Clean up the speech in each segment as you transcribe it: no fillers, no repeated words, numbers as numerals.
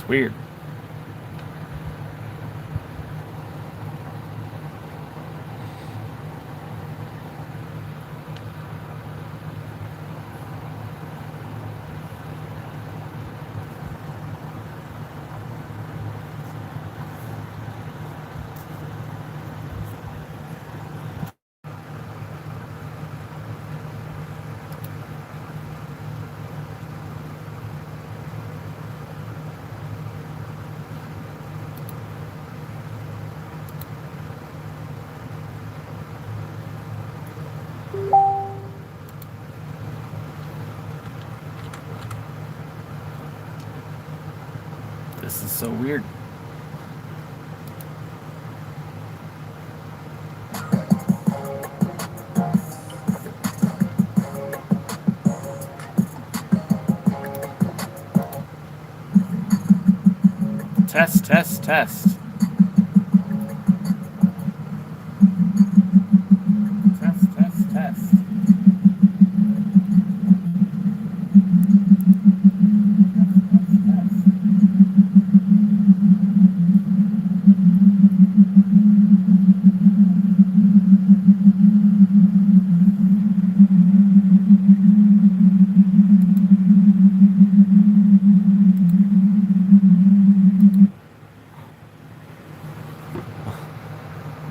It's weird. This is so weird. Test, test, test. Test, test, test.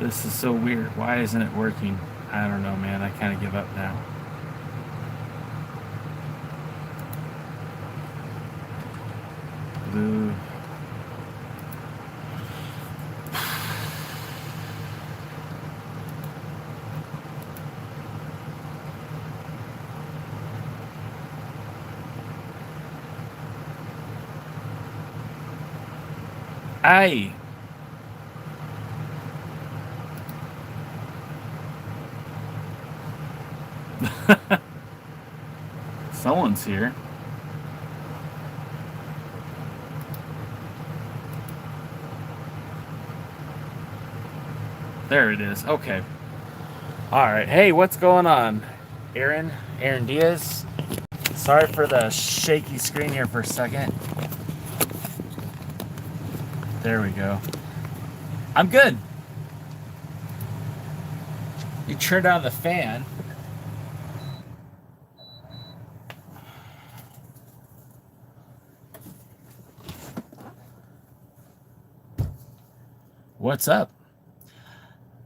This is so weird. Why isn't it working? I don't know, man. I kind of give up now. Blue. Aye. Someone's here. There it is. Okay. All right. Hey, what's going on? Aaron Diaz. Sorry for the shaky screen here for a second. There we go. I'm good. You turned on the fan. What's up?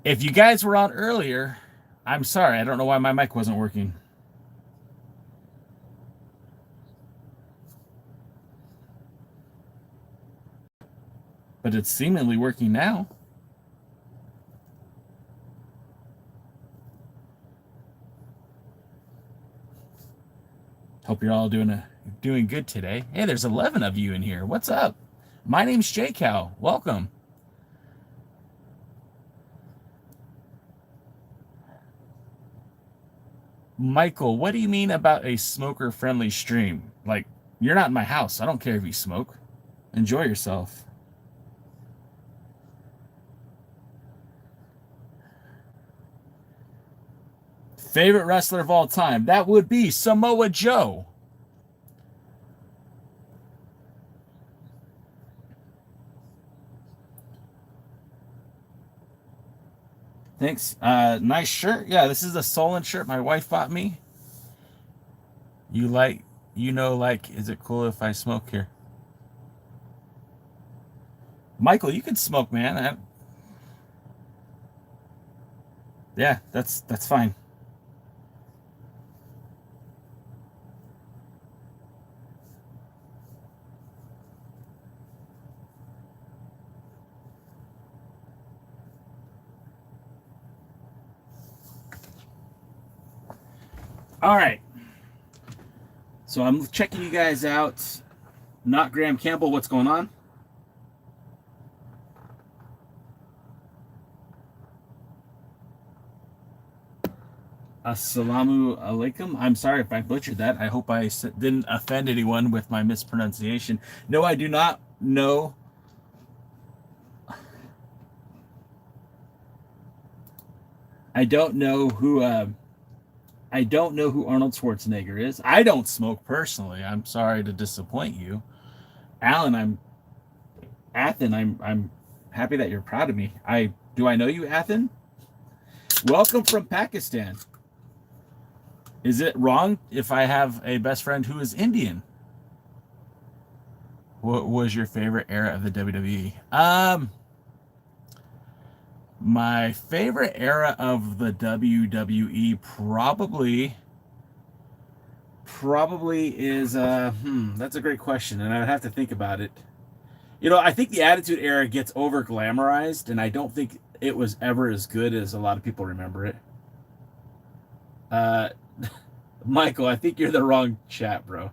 If you guys were on earlier, I'm sorry. I don't know why my mic wasn't working. But it's seemingly working now. Hope you're all doing good today. Hey, there's 11 of you in here. What's up? My name's J Cow. Welcome. Michael, what do you mean about a smoker-friendly stream? Like, you're not in my house. I don't care if you smoke. Enjoy yourself. Favorite wrestler of all time? That would be Samoa Joe. Thanks. Nice shirt. Yeah, this is a Solon shirt my wife bought me. You like, is it cool if I smoke here? Michael, you can smoke, man. Yeah, that's fine. All right. So I'm checking you guys out. Not Graham Campbell, what's going on? Assalamu alaikum. I'm sorry if I butchered that. I hope I didn't offend anyone with my mispronunciation. No, I do not know. I don't know who Arnold Schwarzenegger is. I don't smoke personally. I'm sorry to disappoint you. Alan, I'm Athen, I'm happy that you're proud of me. Do I know you, Athen? Welcome from Pakistan. Is it wrong if I have a best friend who is Indian? What was your favorite era of the WWE? My favorite era of the WWE probably is that's a great question, and I'd have to think about it. You know, I think the Attitude Era gets over glamorized, and I don't think it was ever as good as a lot of people remember it. Uh, Michael, I think you're the wrong chat, bro.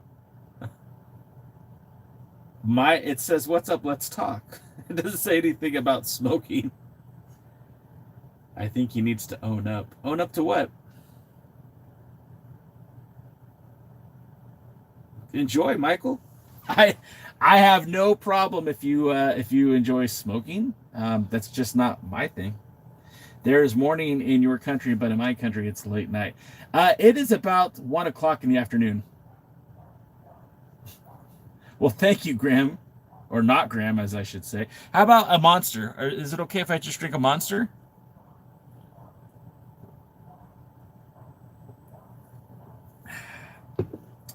It says, "What's up? Let's talk." It doesn't say anything about smoking. I think he needs to own up. Own up to what? Enjoy, Michael. I I have no problem if you enjoy smoking. That's just not my thing. There is morning in your country, but in my country, it's late night. It is about 1 o'clock in the afternoon. Well, thank you, Graham, or not Graham, as I should say. How about a Monster? Is it okay if I just drink a Monster?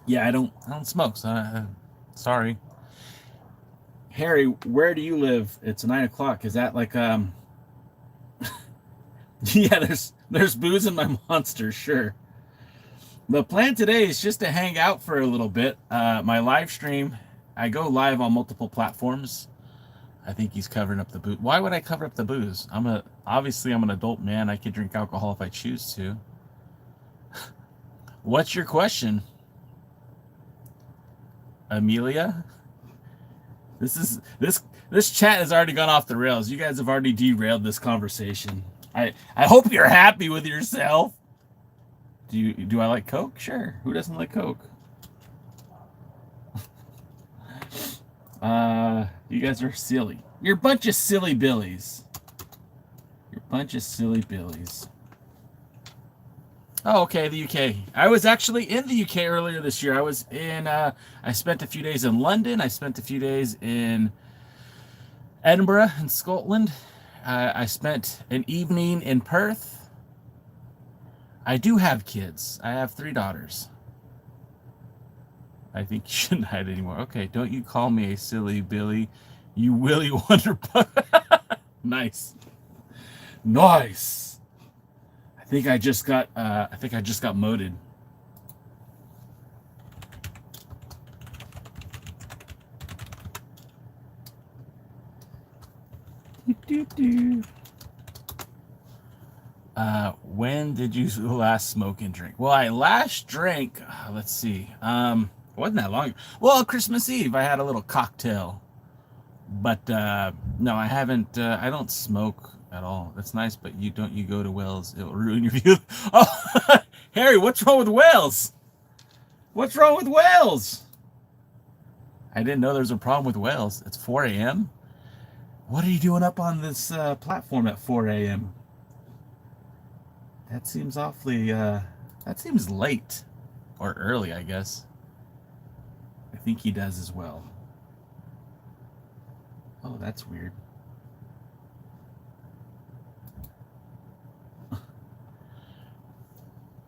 Yeah, I don't smoke. So, sorry, Harry. Where do you live? It's 9 o'clock. Is that like Yeah, there's booze in my Monster. Sure. The plan today is just to hang out for a little bit. My live stream, I go live on multiple platforms. I think he's covering up the booze. Why would I cover up the booze? Obviously I'm an adult man. I can drink alcohol if I choose to. What's your question, Amelia? This chat has already gone off the rails. You guys have already derailed this conversation. I hope you're happy with yourself. Do I like Coke? Sure. Who doesn't like Coke? You guys are silly. You're a bunch of silly billies. You're a bunch of silly billies. Oh, okay, the UK. I was actually in the UK earlier this year. I spent a few days in London. I spent a few days in Edinburgh in Scotland. I spent an evening in Perth. I do have kids. I have 3 daughters. I think you shouldn't hide anymore. Okay, don't you call me a silly Billy. You Willy Wonder. Nice. Nice. I think I just got moded. When did you last smoke and drink? Well, I last drank, let's see. It wasn't that long. Well, Christmas Eve, I had a little cocktail. But no, I haven't. I don't smoke at all. That's nice, but you go to Wales. It'll ruin your view. Oh, Harry, what's wrong with Wales? What's wrong with Wales? I didn't know there was a problem with Wales. It's 4 a.m. What are you doing up on this platform at 4 a.m.? That seems awfully. That seems late or early, I guess. I think he does as well. Oh, that's weird.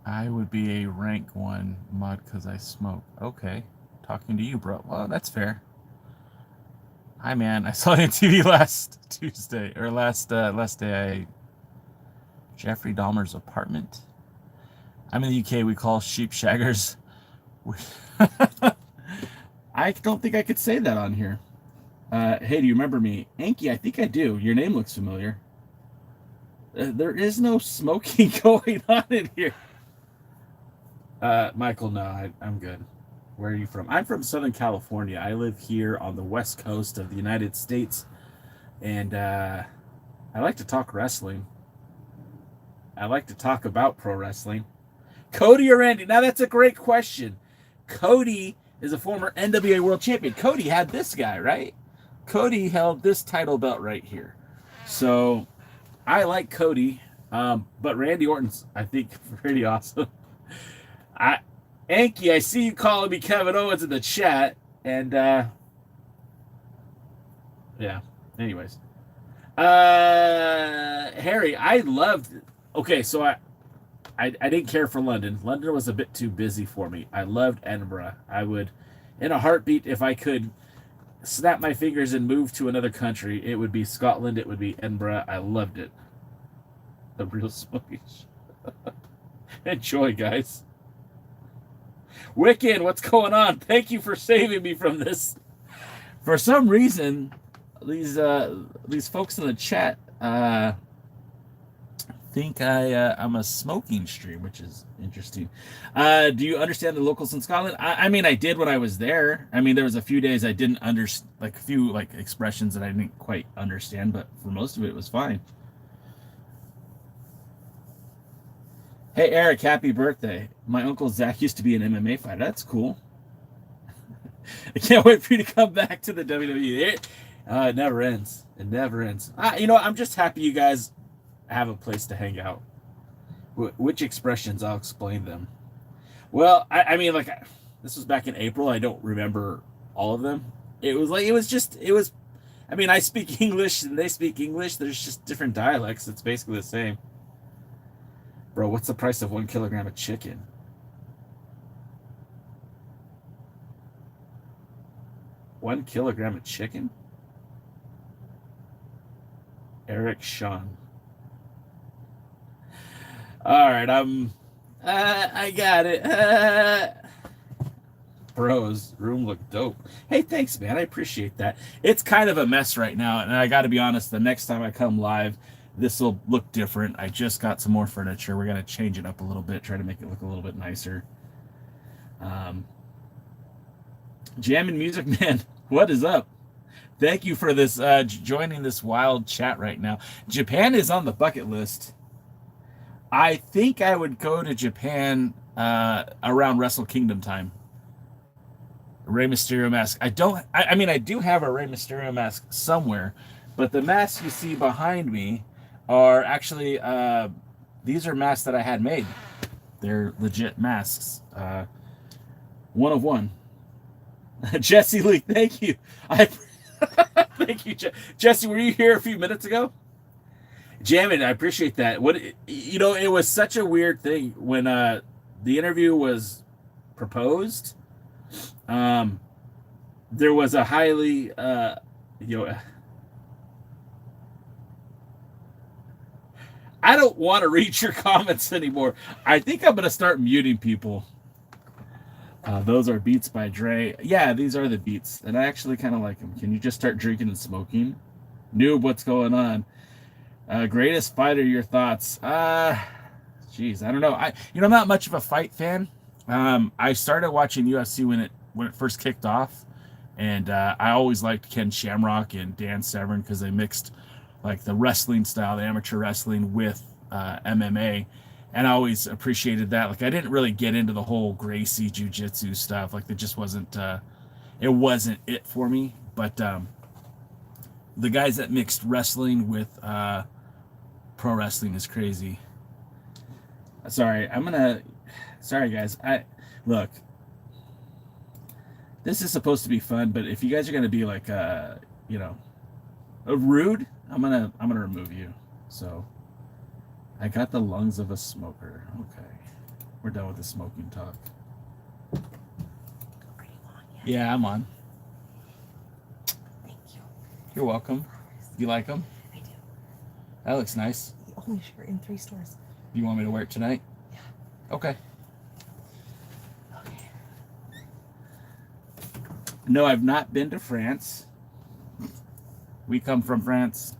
I would be a rank 1 mod because I smoke. Okay. Talking to you, bro. Well, that's fair. Hi, man. I saw it on TV last Tuesday, or last day. Jeffrey Dahmer's apartment. I'm in the UK. We call sheep shaggers. I don't think I could say that on here. Hey, do you remember me? Anki, I think I do. Your name looks familiar. There is no smoking going on in here. Michael, no, I'm good. Where are you from? I'm from Southern California. I live here on the west coast of the United States. And I like to talk wrestling. I like to talk about pro wrestling. Cody or Randy? Now, that's a great question. Cody is a former NWA World Champion. Cody had this guy, right? Cody held this title belt right here. So I like Cody, but Randy Orton's, I think, pretty awesome. Anki, I see you calling me Kevin Owens in the chat, and yeah, Anyways, Harry, I loved. Okay, so I didn't care for London. London was a bit too busy for me. I loved Edinburgh. I would, in a heartbeat, if I could snap my fingers and move to another country, it would be Scotland. It would be Edinburgh. I loved it. The real smoky. Enjoy, guys. Wicked, what's going on? Thank you for saving me from this. For some reason, these folks in the chat think I'm a smoking stream, which is interesting. Do you understand the locals in Scotland? I mean, I did when I was there. I mean, there was a few days I didn't understand, like a few like expressions that I didn't quite understand, but for most of it was fine. Hey Eric, happy birthday! My uncle Zach used to be an MMA fighter. That's cool. I can't wait for you to come back to the WWE. It never ends. It never ends. You know, I'm just happy you guys have a place to hang out. Which expressions? I'll explain them. Well, I mean, like, this was back in April. I don't remember all of them. It was. I mean, I speak English and they speak English. There's just different dialects. It's basically the same. Bro, what's the price of 1 kilogram of chicken? $1 kilogram of chicken? Eric Sean. All right, I got it. Bros, room looked dope. Hey, thanks, man. I appreciate that. It's kind of a mess right now, and I got to be honest, the next time I come live, this will look different. I just got some more furniture. We're going to change it up a little bit, try to make it look a little bit nicer. Jammin' Music Man, what is up? Thank you for this joining this wild chat right now. Japan is on the bucket list. I think I would go to Japan around Wrestle Kingdom time. Rey Mysterio mask. I mean, I do have a Rey Mysterio mask somewhere, but the masks you see behind me are actually, these are masks that I had made. They're legit masks. One of one. Jesse Lee, thank you. Thank you, Jesse. Were you here a few minutes ago? Jammin', I appreciate that. It was such a weird thing when the interview was proposed. There was a highly I don't want to read your comments anymore. I think I'm gonna start muting people. Those are Beats by Dre. Yeah, these are the Beats, and I actually kind of like them. Can you just start drinking and smoking? Noob, what's going on? Greatest fighter, your thoughts? Geez, I don't know. I'm not much of a fight fan. I started watching UFC when it first kicked off, and I always liked Ken Shamrock and Dan Severn because they mixed like the wrestling style, the amateur wrestling, with MMA. And I always appreciated that. Like, I didn't really get into the whole Gracie jiu-jitsu stuff. Like, it just wasn't it for me. But the guys that mixed wrestling with pro wrestling is crazy. Sorry, guys. Look, this is supposed to be fun, but if you guys are gonna be like, rude, I'm gonna remove you. So. I got the lungs of a smoker. Okay. We're done with the smoking talk. Are you on yet? Yeah, I'm on. Thank you. You're welcome. You like them? I do. That looks nice. The only shirt in 3 stores. You want me to wear it tonight? Yeah. Okay. Okay. No, I've not been to France. We come from France.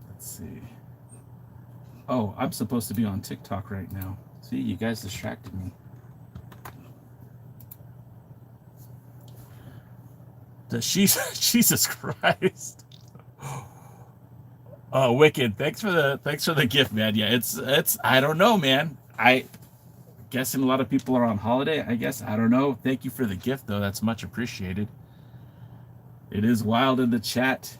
Let's see. Oh, I'm supposed to be on TikTok right now. See, you guys distracted me. Jesus Christ. Oh, Wicked. Thanks for the gift, man. Yeah, it's I don't know, man. I guessing a lot of people are on holiday, I guess. I don't know. Thank you for the gift though. That's much appreciated. It is wild in the chat.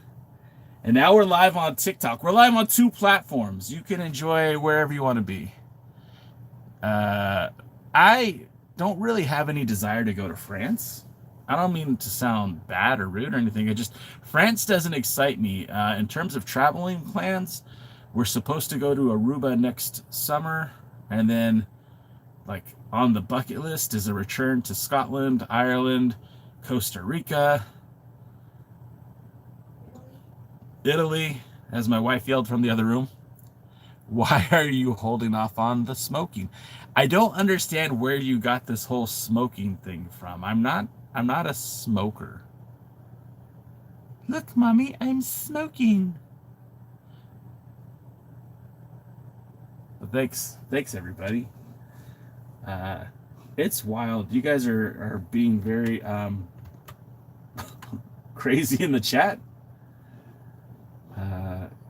And now we're live on TikTok. We're live on 2 platforms. You can enjoy wherever you want to be. I don't really have any desire to go to France. I don't mean to sound bad or rude or anything. France doesn't excite me. In terms of traveling plans, we're supposed to go to Aruba next summer, and then like on the bucket list is a return to Scotland, Ireland, Costa Rica, Italy, as my wife yelled from the other room. Why are you holding off on the smoking? I don't understand where you got this whole smoking thing from. I'm not a smoker. Look, Mommy, I'm smoking. But thanks everybody. It's wild. You guys are being very crazy in the chat.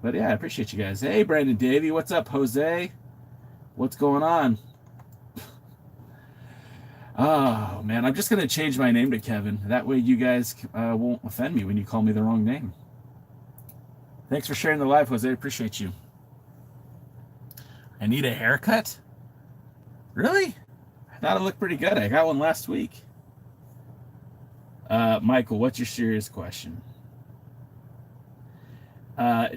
But yeah, I appreciate you guys. Hey, Brandon Davey, what's up, Jose? What's going on? Oh man, I'm just gonna change my name to Kevin. That way, you guys won't offend me when you call me the wrong name. Thanks for sharing the live, Jose. I appreciate you. I need a haircut? Really? I thought it looked pretty good. I got one last week. Michael, what's your serious question?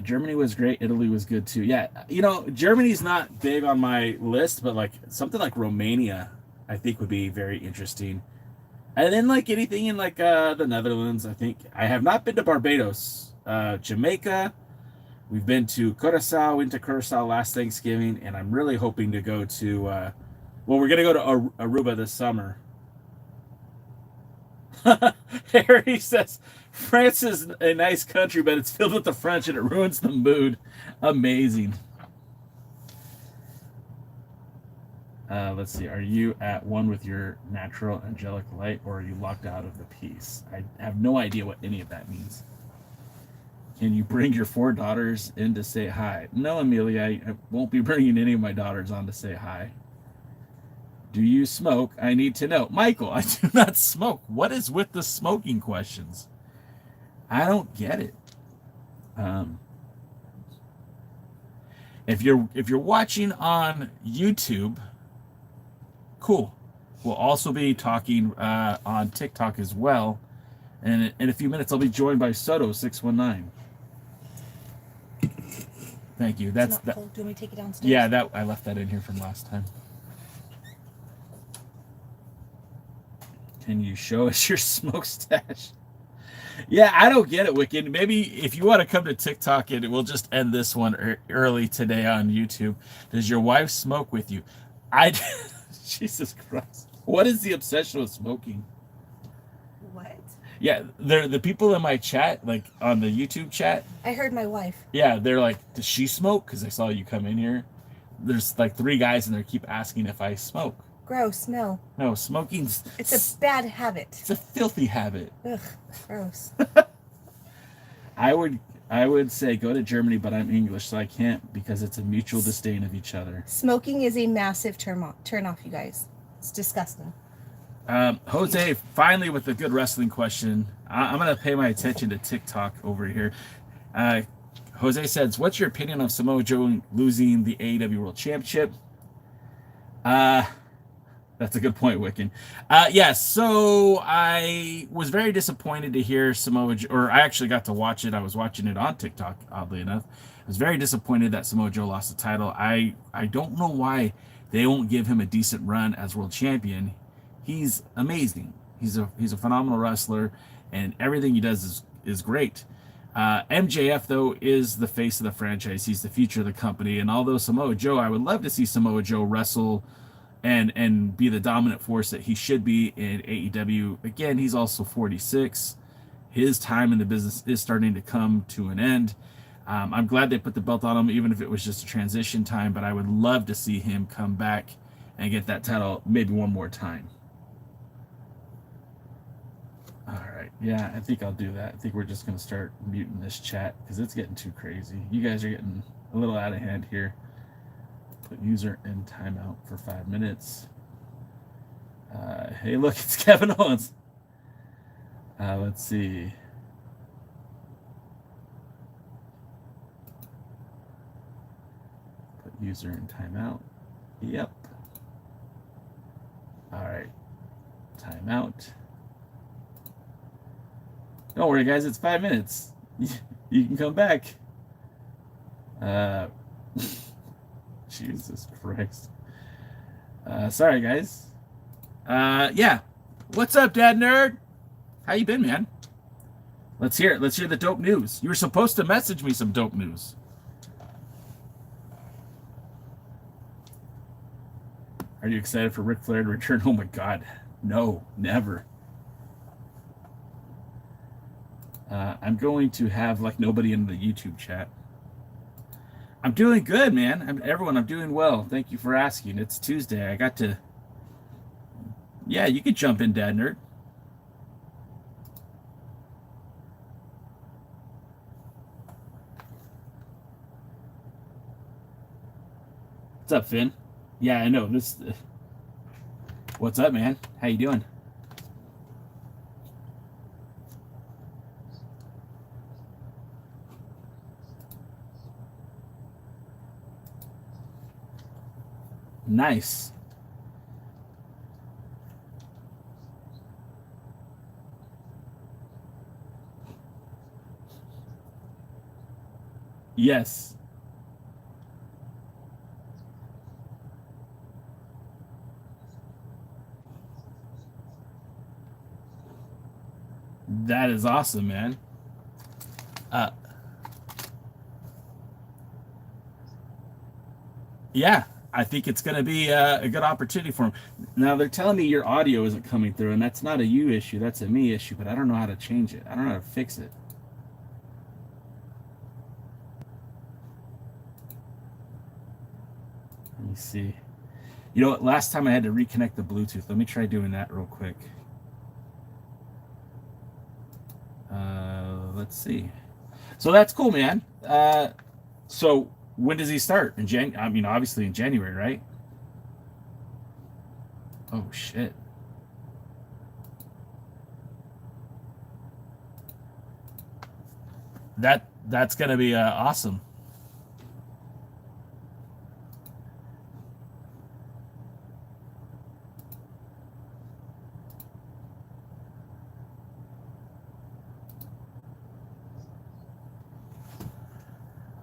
Germany was great. Italy was good too. Yeah, you know, Germany's not big on my list, but like something like Romania, I think would be very interesting. And then like anything in like the Netherlands, I think. I have not been to Barbados. Jamaica, we've been to Curacao, went to Curacao last Thanksgiving, and I'm really hoping to go to, well, we're going to go to Aruba this summer. Harry says, France is a nice country, but it's filled with the French and it ruins the mood. Amazing. Let's see. Are you at one with your natural angelic light, or are you locked out of the peace? I have no idea what any of that means. Can you bring your 4 daughters in to say hi? No, Amelia, I won't be bringing any of my daughters on to say hi. Do you smoke? I need to know. Michael, I do not smoke. What is with the smoking questions? I don't get it. If you're watching on YouTube, cool. We'll also be talking on TikTok as well. And in a few minutes, I'll be joined by Soto619. Thank you. That's that. Do you want me to take it downstairs? Yeah, that I left that in here from last time. Can you show us your smoke stash? Yeah, I don't get it, Wicked. Maybe if you want to come to TikTok, and we'll just end this one early today on YouTube. Does your wife smoke with you? Jesus Christ. What is the obsession with smoking? What? Yeah, they're the people in my chat, like on the YouTube chat. I heard my wife. Yeah, they're like, does she smoke? Because I saw you come in here. There's like 3 guys in there keep asking if I smoke. Gross, no. No, smoking's... It's a bad habit. It's a filthy habit. Ugh, gross. I would say go to Germany, but I'm English, so I can't because it's a mutual disdain of each other. Smoking is a massive turn off, you guys. It's disgusting. Jose, finally with a good wrestling question. I'm going to pay my attention to TikTok over here. Jose says, what's your opinion of Samoa Joe losing the AEW World Championship? That's a good point, Wiccan. So I was very disappointed to hear Samoa Joe, or I actually got to watch it. I was watching it on TikTok, oddly enough. I was very disappointed that Samoa Joe lost the title. I don't know why they won't give him a decent run as world champion. He's amazing. He's a phenomenal wrestler, and everything he does is great. MJF, though, is the face of the franchise. He's the future of the company. And although Samoa Joe, I would love to see Samoa Joe wrestle and be the dominant force that he should be in AEW. Again, he's also 46. His time in the business is starting to come to an end. I'm glad they put the belt on him, even if it was just a transition time, but I would love to see him come back and get that title maybe one more time. All right. Yeah, I think I'll do that. I think we're just going to start muting this chat because it's getting too crazy. You guys are getting a little out of hand here. Put user in timeout for 5 minutes. Hey, look, it's Kevin Owens. Let's see. Put user in timeout. Yep. All right. Timeout. Don't worry, guys. It's 5 minutes. You can come back. Uh, Jesus Christ. Sorry, guys. Yeah. What's up, Dad Nerd? How you been, man? Let's hear it. Let's hear the dope news. You were supposed to message me some dope news. Are you excited for Ric Flair to return? Oh my God. No, never. I'm going to have like nobody in the YouTube chat. I'm doing good, man. Everyone, I'm doing well. Thank you for asking. It's Tuesday. I got to... Yeah, you could jump in, Dad Nerd. What's up, Finn? Yeah, I know. What's up, man? How you doing? Nice. Yes. That is awesome, man. Yeah, I think it's going to be a good opportunity for him. Now, they're telling me your audio isn't coming through, and that's not a you issue. That's a me issue, but I don't know how to change it. I don't know how to fix it. Let me see. You know what? Last time I had to reconnect the Bluetooth. Let me try doing that real quick. Let's see. So that's cool, man. So when does he start? I mean, obviously in January, right? Oh shit. That's gonna be awesome.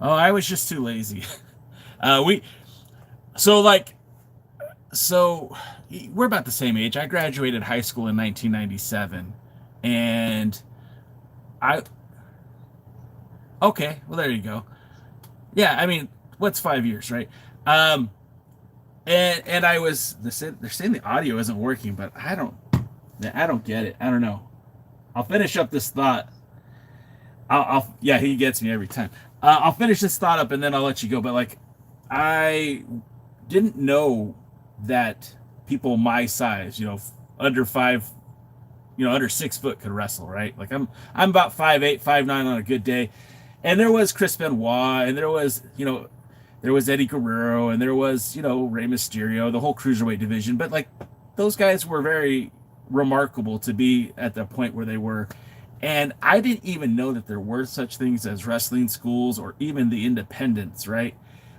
Oh, I was just too lazy. So we're about the same age. I graduated high school in 1997, and I okay. Well, there you go. Yeah, I mean, what's 5 years, right? Um, and they're saying the audio isn't working, but I don't get it. I don't know. I'll finish up this thought. Yeah, he gets me every time. I'll finish this thought up and then I'll let you go. But like, I didn't know that people my size, under five, under 6 foot could wrestle, right? Like I'm about 5'8", 5'9" on a good day, and there was Chris Benoit, and there was Eddie Guerrero, and there was Rey Mysterio, the whole cruiserweight division. But like, those guys were very remarkable to be at the point where they were. And I didn't even know that there were such things as wrestling schools or even the independents, right?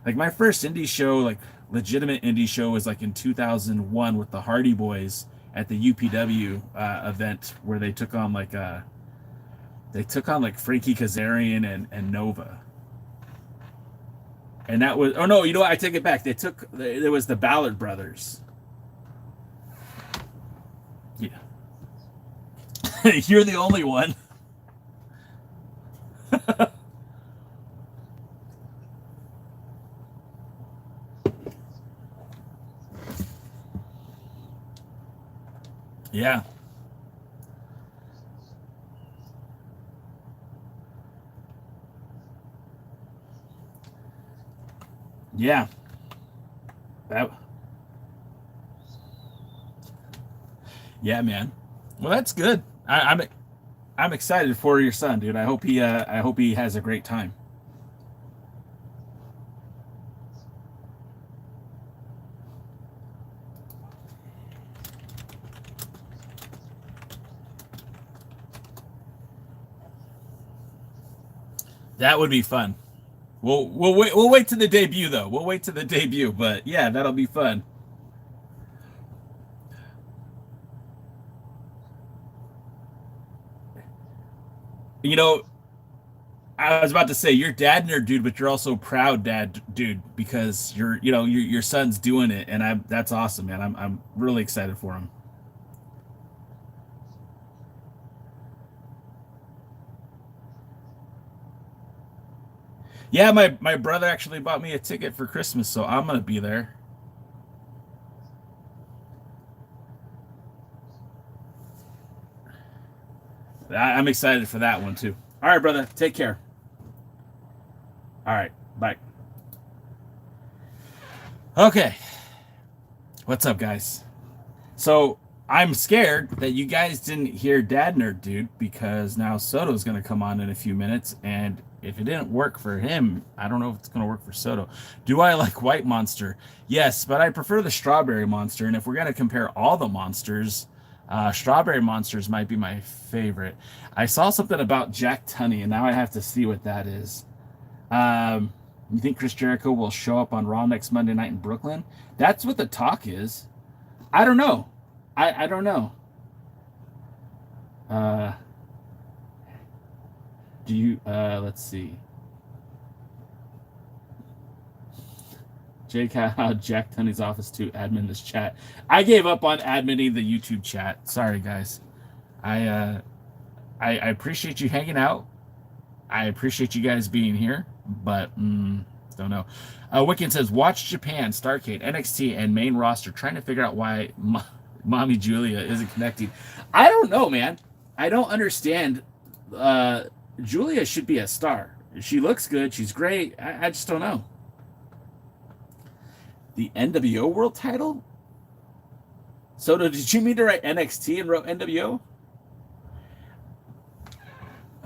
Like my first indie show, like legitimate indie show, was like in 2001 with the Hardy Boys at the UPW event where they took on like Frankie Kazarian and Nova. And that was, oh no, you know what? I take it back. There was the Ballard brothers. Yeah. You're the only one. Yeah. Yeah. Yeah, man. Well, that's good. I'm excited for your son, dude. I hope he has a great time. That would be fun. We'll wait to the debut though. We'll wait to the debut, but yeah, that'll be fun. You know, I was about to say you're dad nerd dude, but you're also proud dad dude because your son's doing it, and that's awesome, man. I'm really excited for him. Yeah, my brother actually bought me a ticket for Christmas, so I'm gonna be there. I'm excited for that one too. All right, brother, take care. All right, bye. Okay, what's up, guys? So I'm scared that you guys didn't hear Dad Nerd Dude because now Soto's going to come on in a few minutes. And if it didn't work for him, I don't know if it's going to work for Soto. Do I like White Monster? Yes, but I prefer the Strawberry Monster. And if we're going to compare all the monsters, Strawberry Monsters might be my favorite. I saw something about Jack Tunney, and now I have to see what that is. You think Chris Jericho will show up on Raw next Monday night in Brooklyn? That's what the talk is. I don't know. I don't know. Uh, do you? Let's see. Jake, how Jack Tunney's office to admin this chat. I gave up on admitting the YouTube chat. Sorry, guys. I appreciate you hanging out. I appreciate you guys being here, but don't know. Wiccan says, watch Japan, Starcade, NXT, and main roster, trying to figure out why Mommy Julia isn't connecting. I don't know, man. I don't understand. Julia should be a star. She looks good. She's great. I just don't know. The NWO World Title? Soto, did you mean to write NXT and wrote NWO?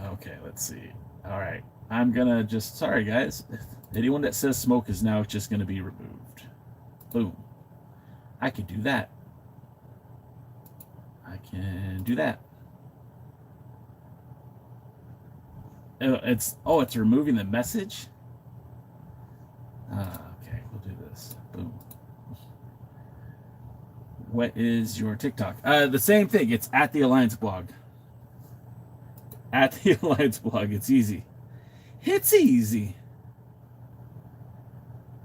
Okay, let's see. All right. I'm going to just... Sorry, guys. Anyone that says smoke is now just going to be removed. Boom. I can do that. I can do that. It's removing the message? Okay, we'll do this. Boom. What is your TikTok? The same thing. It's at the Alliance blog. At the Alliance blog. It's easy. It's easy.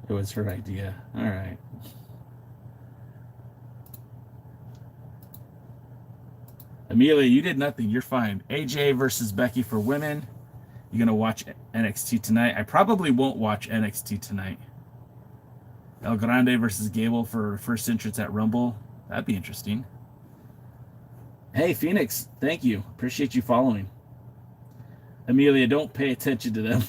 It was her idea. All right. Amelia, you did nothing. You're fine. AJ versus Becky for women. You gonna watch NXT tonight? I probably won't watch NXT tonight. El Grande versus Gable for first entrance at Rumble. That'd be interesting. Hey, Phoenix. Thank you. Appreciate you following. Amelia, don't pay attention to them.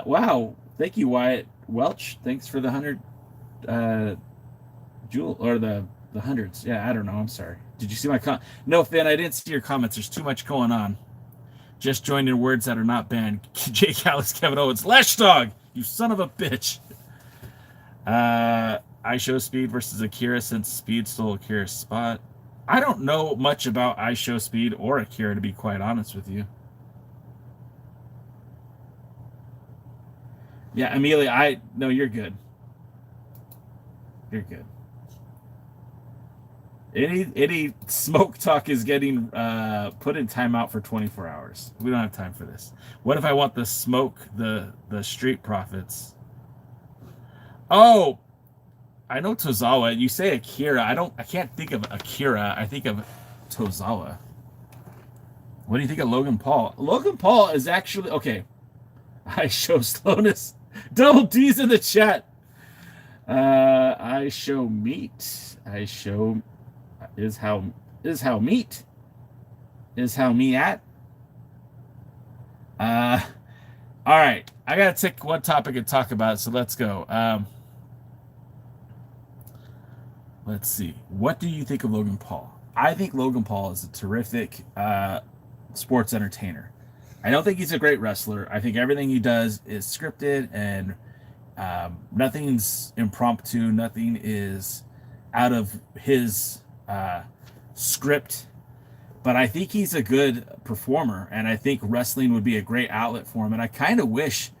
Wow. Thank you, Wyatt Welch. Thanks for the 100 jewel or the hundreds. Yeah, I don't know. I'm sorry. Did you see my No, Finn, I didn't see your comments. There's too much going on. Just joined in words that are not banned. Jake Callis, Kevin Owens, Lash Dog, you son of a bitch. I Show Speed versus Akira since Speed stole Akira's spot. I don't know much about I Show Speed or Akira, to be quite honest with you. Yeah, Amelia, no, you're good. You're good. Any smoke talk is getting put in timeout for 24 hours. We don't have time for this. What if I want the smoke, the Street Profits? Oh, I know Tozawa. You say Akira. I can't think of Akira. I think of Tozawa. What do you think of Logan Paul? Logan Paul is actually okay. I Show Slowness. Double D's in the chat. I Show Meat. I Show is how meat is how me at. All right, I gotta take one topic and talk about it, so let's go. Let's see. What do you think of Logan Paul? I think Logan Paul is a terrific sports entertainer. I don't think he's a great wrestler. I think everything he does is scripted and nothing's impromptu. Nothing is out of his script. But I think he's a good performer, and I think wrestling would be a great outlet for him. And I kind of wish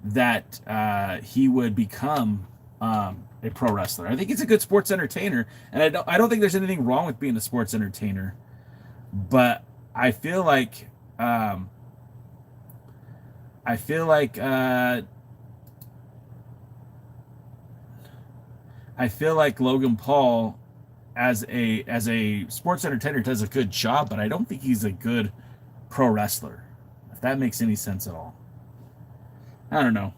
that he would become a pro wrestler. I think he's a good sports entertainer, and I don't think there's anything wrong with being a sports entertainer. But I feel like Um, I feel like Logan Paul as a sports entertainer does a good job, but I don't think he's a good pro wrestler. If that makes any sense at all. I don't know.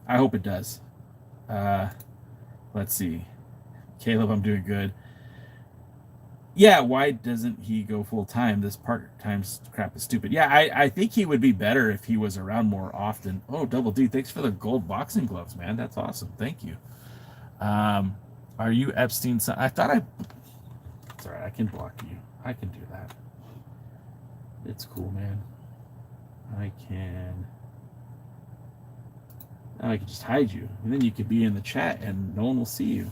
I hope it does. Uh, let's see. Caleb, I'm doing good. Yeah, why doesn't he go full time? This part time crap is stupid. Yeah, I think he would be better if he was around more often. Oh, Double D, thanks for the gold boxing gloves, man. That's awesome. Thank you. Um, are you Epstein? I thought I. It's all right. I can block you. I can do that. It's cool, man. I can. Now I can just hide you, and then you could be in the chat, and no one will see you.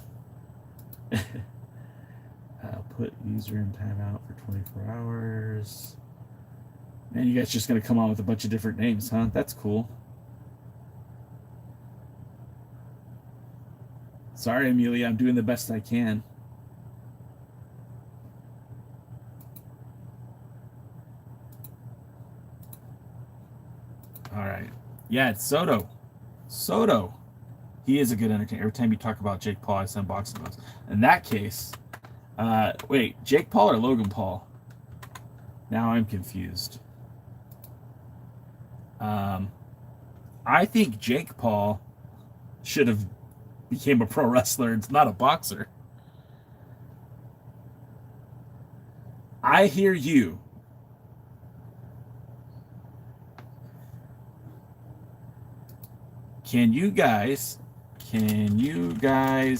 Put user in timeout for 24 hours. Man, you guys just gonna come out with a bunch of different names, huh? That's cool. Sorry, Amelia. I'm doing the best I can. All right. Yeah, it's Soto. Soto. He is a good entertainer. Every time you talk about Jake Paul, I send boxing gloves. In that case, wait, Jake Paul or Logan Paul? Now I'm confused. I think Jake Paul should have became a pro wrestler. It's not a boxer. I hear you. Can you guys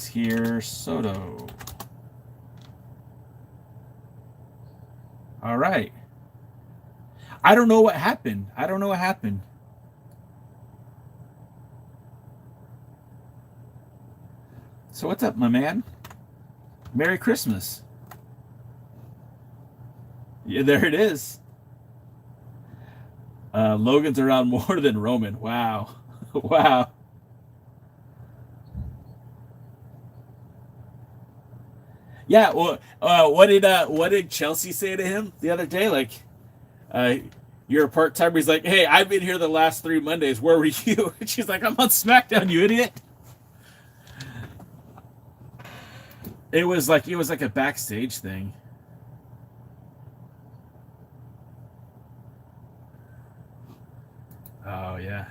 hear Soto? All right. I don't know what happened. So what's up, my man? Merry Christmas. Yeah, there it is. Logan's around more than Roman. Wow. Wow. Yeah, well, what did Chelsea say to him the other day? Like, uh, you're a part timer. He's like, hey, I've been here the last 3 Mondays. Where were you? And she's like, I'm on SmackDown, you idiot. It was like a backstage thing. Oh yeah.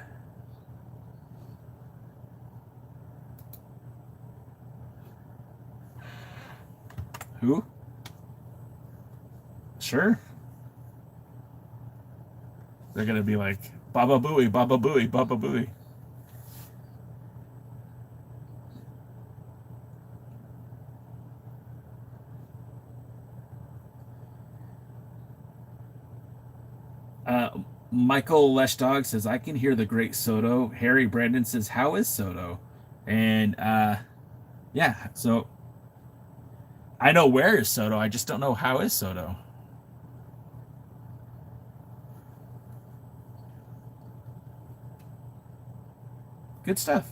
Who? Sure. They're gonna be like Baba Booey, Baba Booey, Baba Booey. Uh, Michael Leshdog says, I can hear the great Soto. Harry Brandon says, how is Soto? And yeah, so I know where is Soto. I just don't know how is Soto. Good stuff.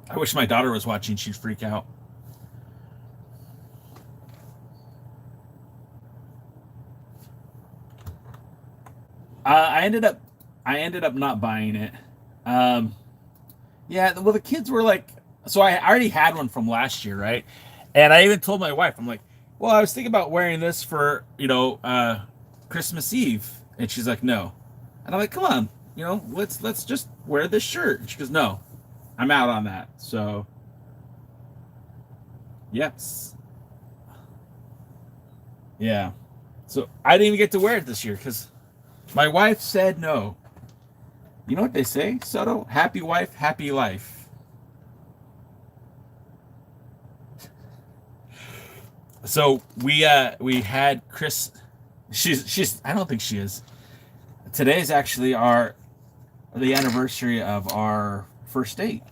I wish my daughter was watching. She'd freak out. I ended up not buying it. Um, yeah, well, the kids were like, so I already had one from last year, right? And I even told my wife, I'm like, well, I was thinking about wearing this for, Christmas Eve, and she's like, no, and I'm like, come on, let's just wear this shirt. And she goes, no, I'm out on that. So, yes, yeah. So I didn't even get to wear it this year because my wife said no. You know what they say, Soto? Happy wife, happy life. So we had Chris. She's I don't think she is. Today's actually the anniversary of our first date.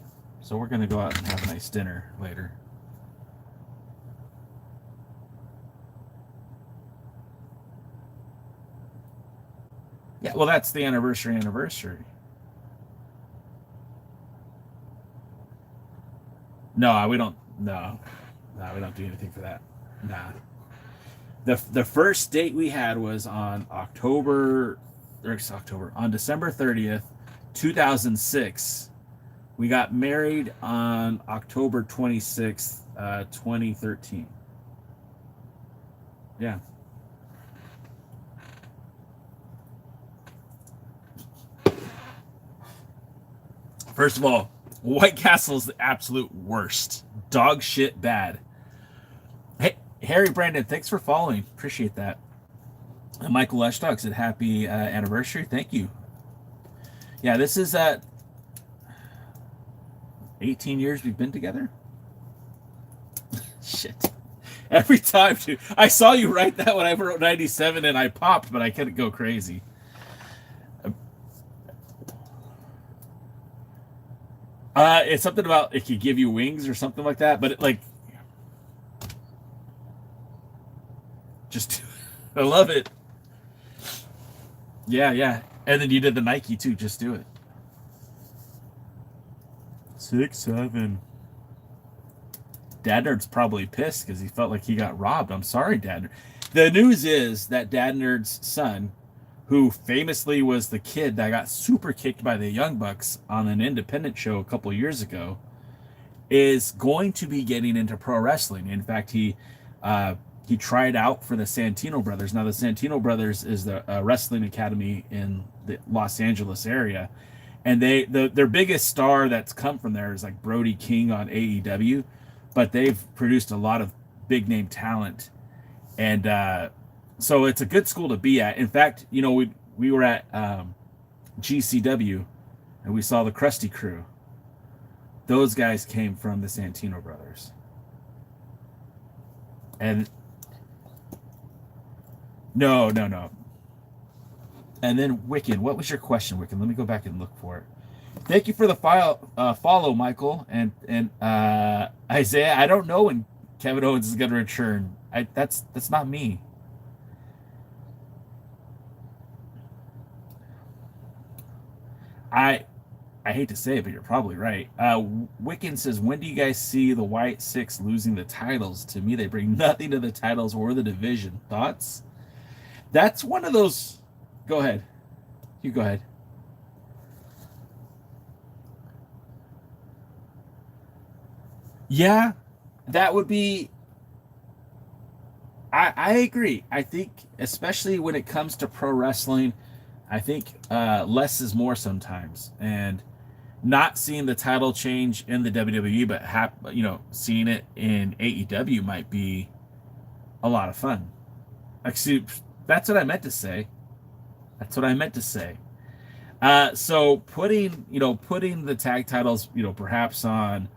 So we're gonna go out and have a nice dinner later. Yeah, well that's the anniversary. No, we don't. No, we don't do anything for that. Nah. The first date we had was on on December 30th, 2006. We got married on October 26th, 2013. Yeah. First of all, White Castle's the absolute worst. Dog shit bad. Hey, Harry Brandon, thanks for following. Appreciate that. And Michael Eshdock said happy anniversary. Thank you. Yeah, this is 18 years we've been together. Shit. Every time, dude. I saw you write that when I wrote 97 and I popped, but I couldn't go crazy. It's something about it could give you wings or something like that, but just I love it. Yeah. And then you did the Nike too. Just do it. 6'7". Dad Nerd's probably pissed because he felt like he got robbed. I'm sorry, Dad Nerd. The news is that Dad Nerd's son, who famously was the kid that got super kicked by the Young Bucks on an independent show a couple years ago, is going to be getting into pro wrestling. In fact, he tried out for the Santino Brothers. Now, the Santino Brothers is the wrestling academy in the Los Angeles area, and their biggest star that's come from there is like Brody King on AEW, but they've produced a lot of big name talent, and so it's a good school to be at. In fact, we were at GCW, and we saw the Krusty Crew. Those guys came from the Santino Brothers. And no. And then Wiccan, what was your question, Wiccan? Let me go back and look for it. Thank you for the follow, Michael and Isaiah. I don't know when Kevin Owens is going to return. That's not me. I hate to say it, but you're probably right. Wiccan says, when do you guys see the White Six losing the titles? To me, they bring nothing to the titles or the division. Thoughts? That's one of those. Go ahead. You go ahead. Yeah, that would be. I agree. I think, especially when it comes to pro wrestling, I think less is more sometimes. And not seeing the title change in the WWE, but seeing it in AEW might be a lot of fun. Actually, that's what I meant to say. So putting the tag titles, perhaps on,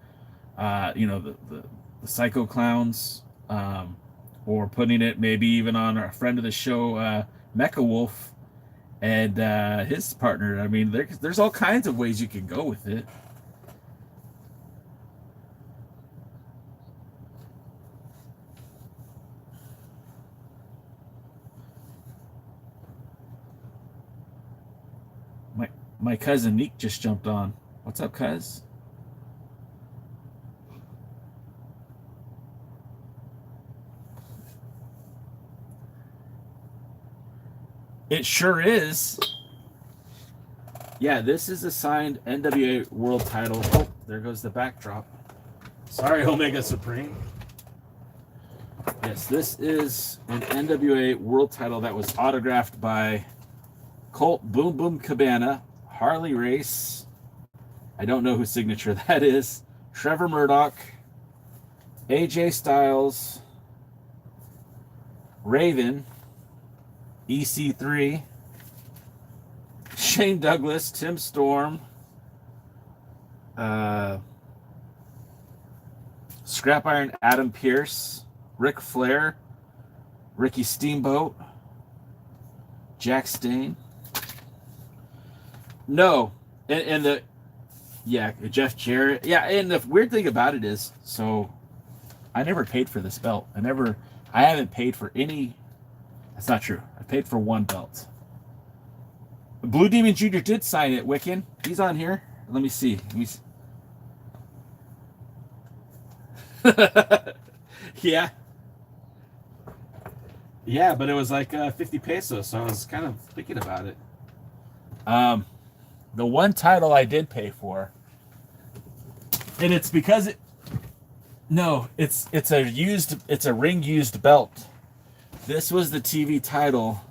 the Psycho Clowns, or putting it maybe even on our friend of the show, Mecha Wolf, and his partner. I mean, there's all kinds of ways you can go with it. My cousin Neek just jumped on. What's up, cuz? It sure is. Yeah, this is a signed NWA World title. Oh, there goes the backdrop. Sorry, Omega Supreme. Yes, this is an NWA World title that was autographed by Colt Boom Boom Cabana, Harley Race. I don't know whose signature that is. Trevor Murdoch, AJ Styles, Raven, EC3, Shane Douglas, Tim Storm, Scrap Iron Adam Pearce, Ric Flair, Ricky Steamboat, Jack Stain. No, and Jeff Jarrett. Yeah, and the weird thing about it is, so I never paid for this belt. I haven't paid for any. That's not true. I paid for one belt. Blue Demon Jr. did sign it, Wiccan. He's on here. Let me see. Yeah. Yeah, but it was like 50 pesos, so I was kind of thinking about it. Um, the one title I did pay for, and it's because it. No, it's a ring used belt. This was the TV title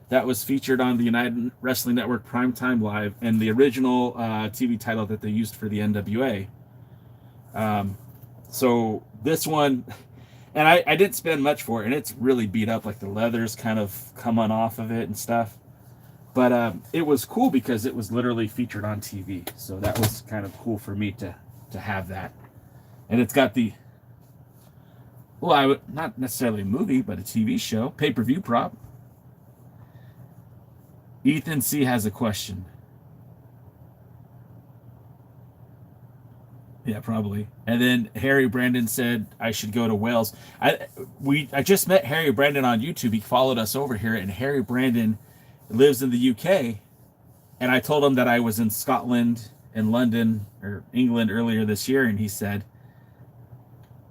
that was featured on the United Wrestling Network Primetime Live, and the original TV title that they used for the NWA. So this one, and I didn't spend much for it, and it's really beat up, like the leather's kind of coming off of it and stuff. But it was cool because it was literally featured on TV, so that was kind of cool for me to have that. And it's got the, well, I would not necessarily a movie, but a TV show, pay-per-view prop. Ethan C has a question. Yeah, probably. And then Harry Brandon said I should go to Wales. I just met Harry Brandon on YouTube. He followed us over here, and Harry Brandon lives in the UK. And I told him that I was in Scotland and London or England earlier this year, and he said,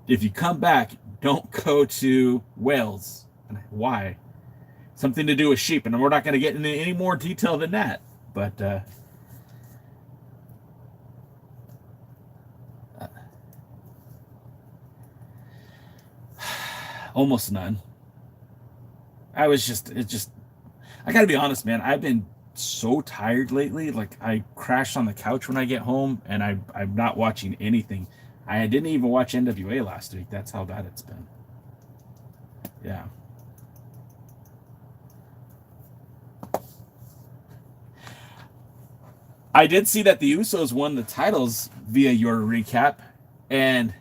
"If you come back, don't go to Wales." And why? Something to do with sheep, and we're not going to get into any more detail than that. But almost none. I gotta be honest, man. I've been so tired lately. Like I crash on the couch when I get home, and I'm not watching anything. I didn't even watch NWA last week. That's how bad it's been. Yeah. I did see that the Usos won the titles via your recap, and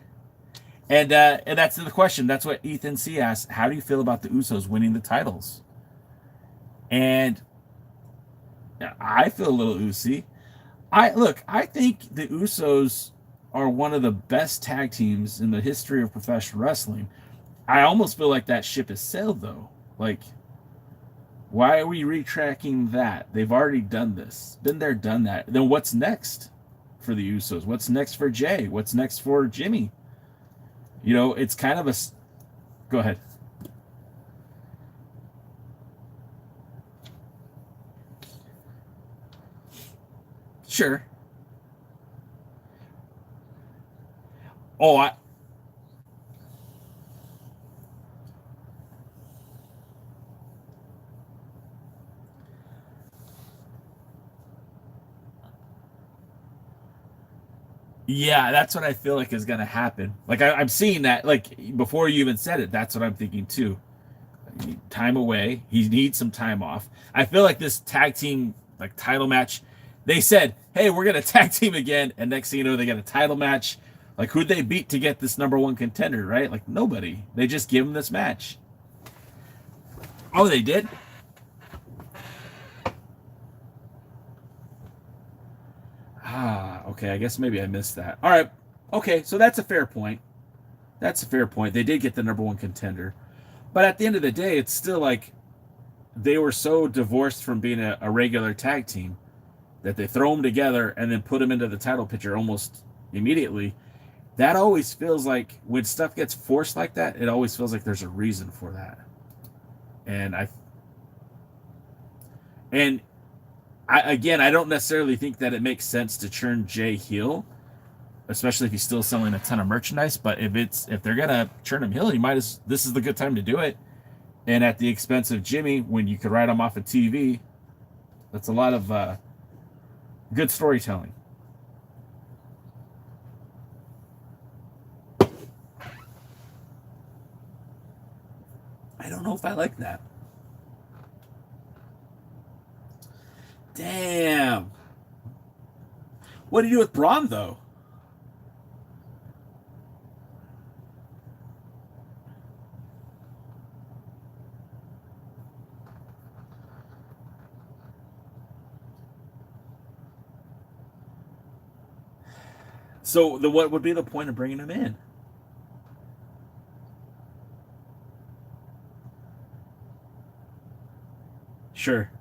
and that's the question. That's what Ethan C asked. How do you feel about the Usos winning the titles? And I feel a little Usi. I think the Usos are one of the best tag teams in the history of professional wrestling. I almost feel like that ship has sailed though. Like, why are we retracking that? They've already done this. Been there, done that. Then what's next for the Usos? What's next for Jay? What's next for Jimmy? You know, it's kind of a. Go ahead. Sure. Oh, yeah, that's what I feel like is gonna happen. Like I'm seeing that. Like before you even said it, that's what I'm thinking too. Time away. He needs some time off. I feel like this tag team like title match. They said, "Hey, we're gonna tag team again," and next thing you know, they get a title match. Like who'd they beat to get this number one contender? Right? Like nobody. They just give him this match. Oh, they did. Ah, okay. I guess maybe I missed that. All right. Okay, so that's a fair point. That's a fair point. They did get the number one contender. But at the end of the day, it's still like they were so divorced from being a regular tag team that they throw them together and then put them into the title picture almost immediately. That always feels like when stuff gets forced like that, it always feels like there's a reason for that. And and again, I don't necessarily think that it makes sense to turn Jay heel, especially if he's still selling a ton of merchandise. But if they're gonna turn him heel, you might as this is the good time to do it. And at the expense of Jimmy, when you could write him off of TV, that's a lot of good storytelling. I don't know if I like that. Damn. What do you do with Braun though? So what would be the point of bringing him in? Sure.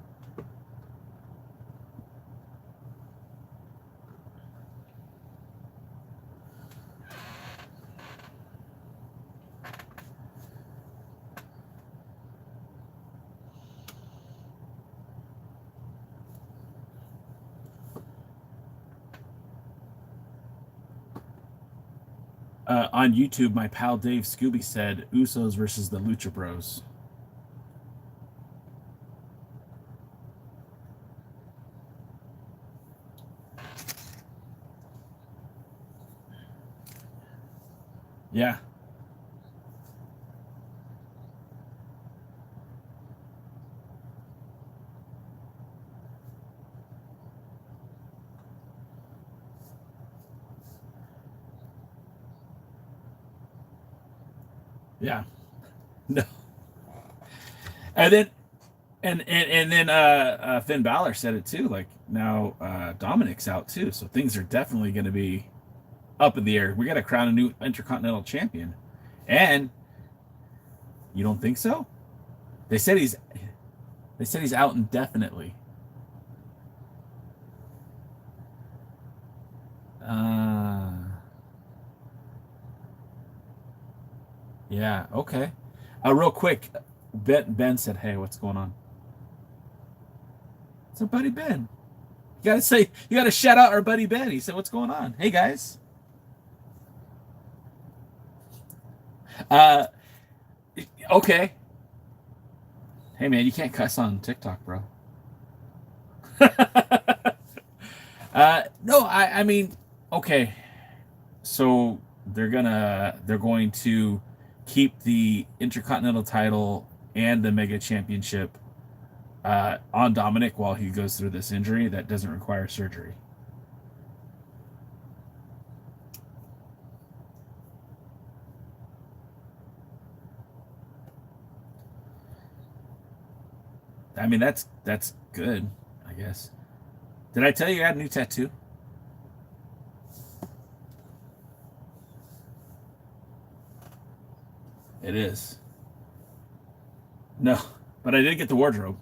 On YouTube, my pal Dave Scooby said Usos versus the Lucha Bros. Yeah. Yeah. No. And then and then Finn Balor said it too. Like now Dominic's out too, so things are definitely going to be up in the air. We got to crown a new Intercontinental Champion, and you don't think so? They said he's out indefinitely. Yeah. Okay. Real quick, Ben said, "Hey, what's going on?" It's our buddy Ben. You gotta shout out our buddy Ben. He said, "What's going on?" Hey guys. Uh, okay. Hey man, you can't cuss on TikTok, bro. No, I mean, okay. So they're going to keep the Intercontinental title and the Mega Championship on Dominic while he goes through this injury that doesn't require surgery. I mean, that's good, I guess. Did I tell you I had a new tattoo? It is. No, but I did get the wardrobe.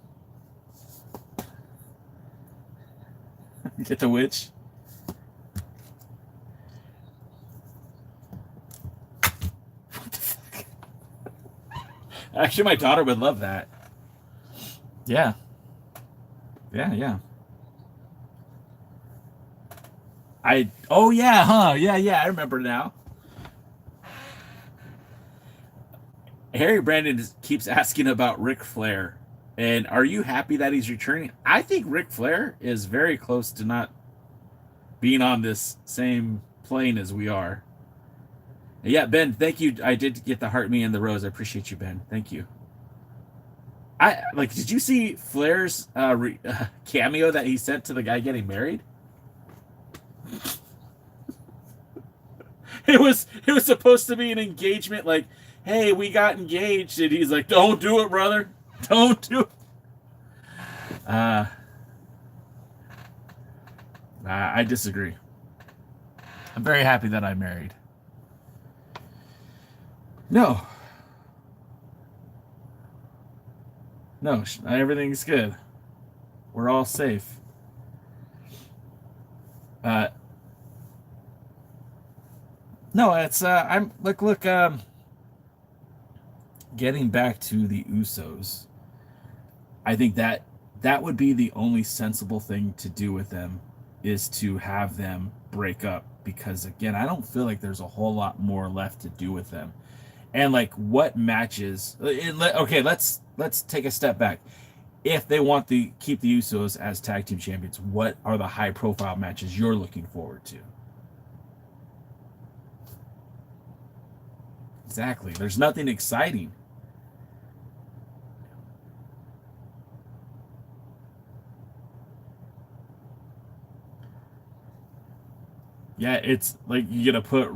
Get the witch. What the fuck? Actually, my daughter would love that. Yeah. Yeah. Oh yeah, huh? Yeah, I remember now. Harry Brandon keeps asking about Ric Flair. And are you happy that he's returning? I think Ric Flair is very close to not being on this same plane as we are. Yeah, Ben, thank you. I did get the heart, me, and the rose. I appreciate you, Ben. Thank you. Did you see Flair's cameo that he sent to the guy getting married? It was supposed to be an engagement, like, hey, we got engaged, and he's like, don't do it, brother. Don't do it. I disagree. I'm very happy that I'm married. No. No, everything's good. We're all safe. No, it's I'm look getting back to the Usos. I think that would be the only sensible thing to do with them is to have them break up because again, I don't feel like there's a whole lot more left to do with them. And like what matches okay, let's take a step back. If they want to keep the Usos as tag team champions, what are the high profile matches you're looking forward to? Exactly. There's nothing exciting. Yeah, it's like you're gonna put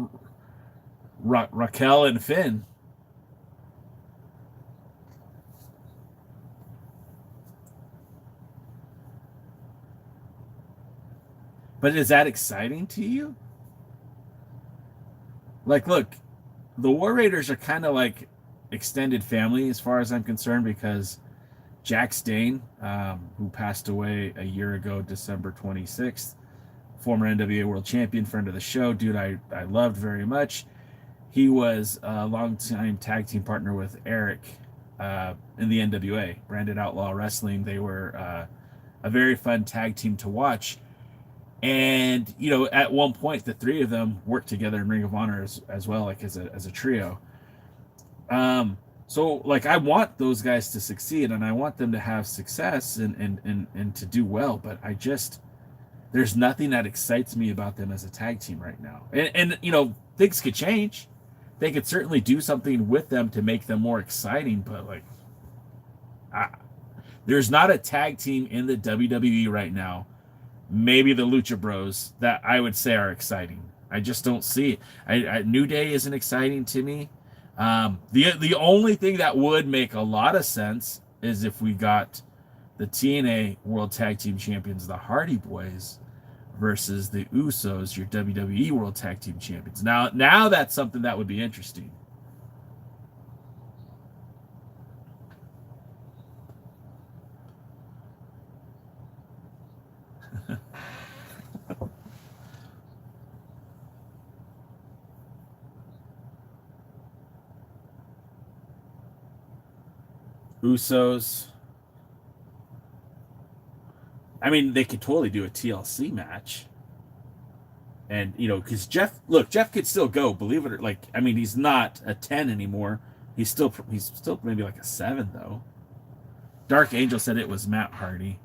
Raquel and Finn. But is that exciting to you? Like, look, the War Raiders are kind of like extended family as far as I'm concerned because Jack Stane, who passed away a year ago, December 26th, former NWA World Champion, friend of the show, dude I loved very much. He was a longtime tag team partner with Eric in the NWA, Branded Outlaw Wrestling. They were a very fun tag team to watch. And at one point, the three of them worked together in Ring of Honor as well, like as a trio. So like I want those guys to succeed, and I want them to have success and to do well. But there's nothing that excites me about them as a tag team right now. And things could change. They could certainly do something with them to make them more exciting. But like, there's not a tag team in the WWE right now, maybe the Lucha Bros, that I would say are exciting. I just don't see it. New Day isn't exciting to me. The only thing that would make a lot of sense is if we got the TNA World Tag Team Champions, the Hardy Boys, versus the Usos, your WWE World Tag Team Champions. Now that's something that would be interesting. Usos. I mean, they could totally do a TLC match. And, because Jeff could still go, believe it or like, I mean, he's not a 10 anymore. He's still maybe like a 7 though. Dark Angel said it was Matt Hardy.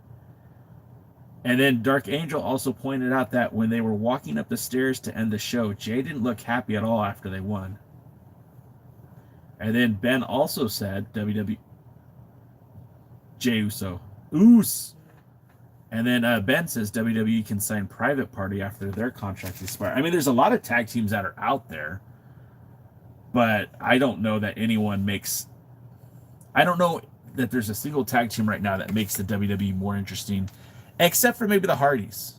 And then Dark Angel also pointed out that when they were walking up the stairs to end the show, Jay didn't look happy at all after they won. And then Ben also said WWE Jey Uso. Oos. And then Ben says WWE can sign Private Party after their contracts expire. I mean, there's a lot of tag teams that are out there, but I don't know that anyone makes. I don't know that there's a single tag team right now that makes the WWE more interesting, except for maybe the Hardys.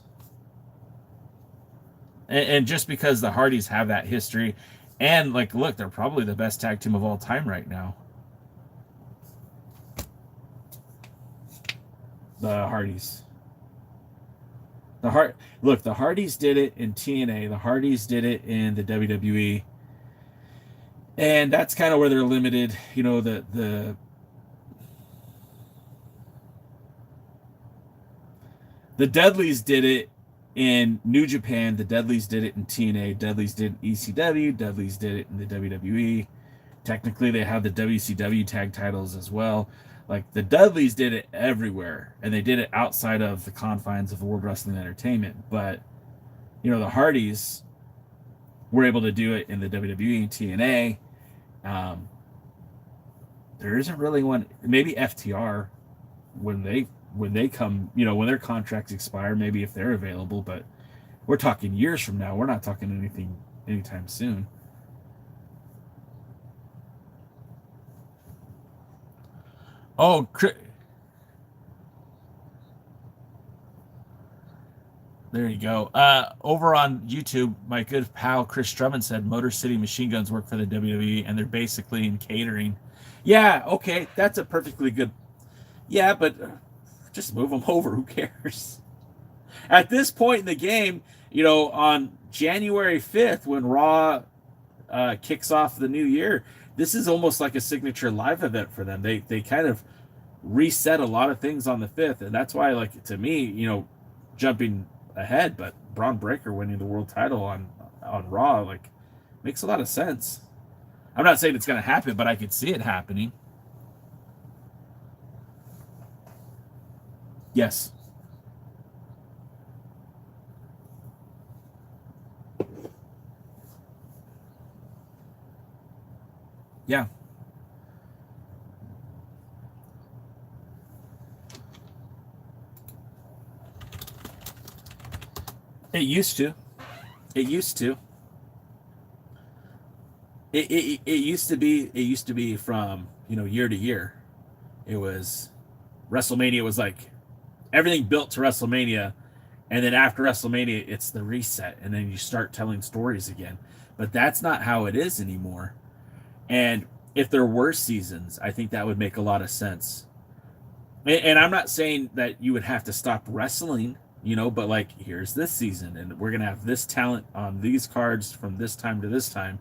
And just because the Hardys have that history, and like, look, they're probably the best tag team of all time right now. The Hardys. The Hardys did it in TNA. The Hardys did it in the WWE. And that's kind of where they're limited. The Dudleys did it in New Japan. The Dudleys did it in TNA. Dudleys did it in ECW. Dudleys did it in the WWE. Technically, they have the WCW tag titles as well. Like, the Dudleys did it everywhere, and they did it outside of the confines of World Wrestling Entertainment. But, the Hardys were able to do it in the WWE and TNA. There isn't really one. Maybe FTR when they come, when their contracts expire, maybe if they're available. But we're talking years from now. We're not talking anything anytime soon. Oh, there you go. Over on YouTube, my good pal Chris Drummond said Motor City Machine Guns work for the WWE, and they're basically in catering. Yeah, okay, that's a perfectly good. Yeah, but just move them over. Who cares? At this point in the game, on January 5th, when Raw kicks off the new year, this is almost like a signature live event for them. They kind of reset a lot of things on the 5th, and that's why, like, to me, jumping ahead, but Braun Breaker winning the world title on Raw, like, makes a lot of sense. I'm not saying it's going to happen, but I could see it happening. Yes. Yeah. It used to. It used to. It used to be from, year to year. It was WrestleMania was like everything built to WrestleMania, and then after WrestleMania it's the reset, and then you start telling stories again. But that's not how it is anymore. And if there were seasons, I think that would make a lot of sense. And I'm not saying that you would have to stop wrestling, but like, here's this season, and we're going to have this talent on these cards from this time to this time.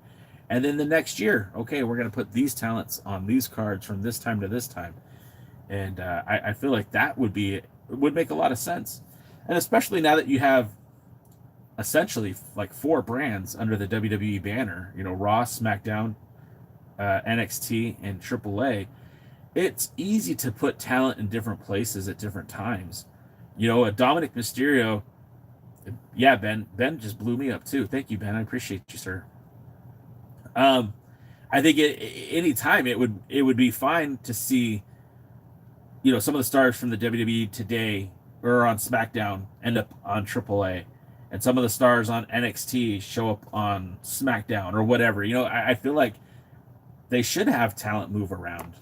And then the next year, okay, we're going to put these talents on these cards from this time to this time. And I feel like that would make a lot of sense. And especially now that you have essentially like 4 brands under the WWE banner, you know, Raw, SmackDown, NXT, and AAA. It's easy to put talent in different places at different times. You know, a Dominic Mysterio, yeah, Ben just blew me up too. Thank you, Ben. I appreciate you, sir. I think any time it would be fine to see, you know, some of the stars from the WWE today or on SmackDown end up on AAA, and some of the stars on NXT show up on SmackDown or whatever. You know, I feel like they should have talent move around.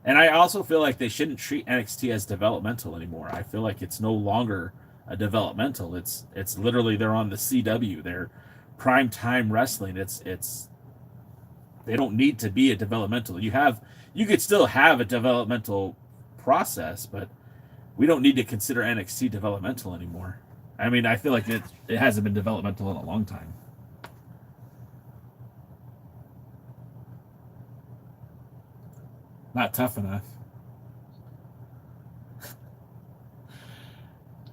And I also feel like they shouldn't treat NXT as developmental anymore. I feel like it's no longer a developmental. It's literally they're on the CW. They're prime time wrestling. It's they don't need to be a developmental. You could still have a developmental process, but we don't need to consider NXT developmental anymore. I mean, I feel like it hasn't been developmental in a long time. Not tough enough.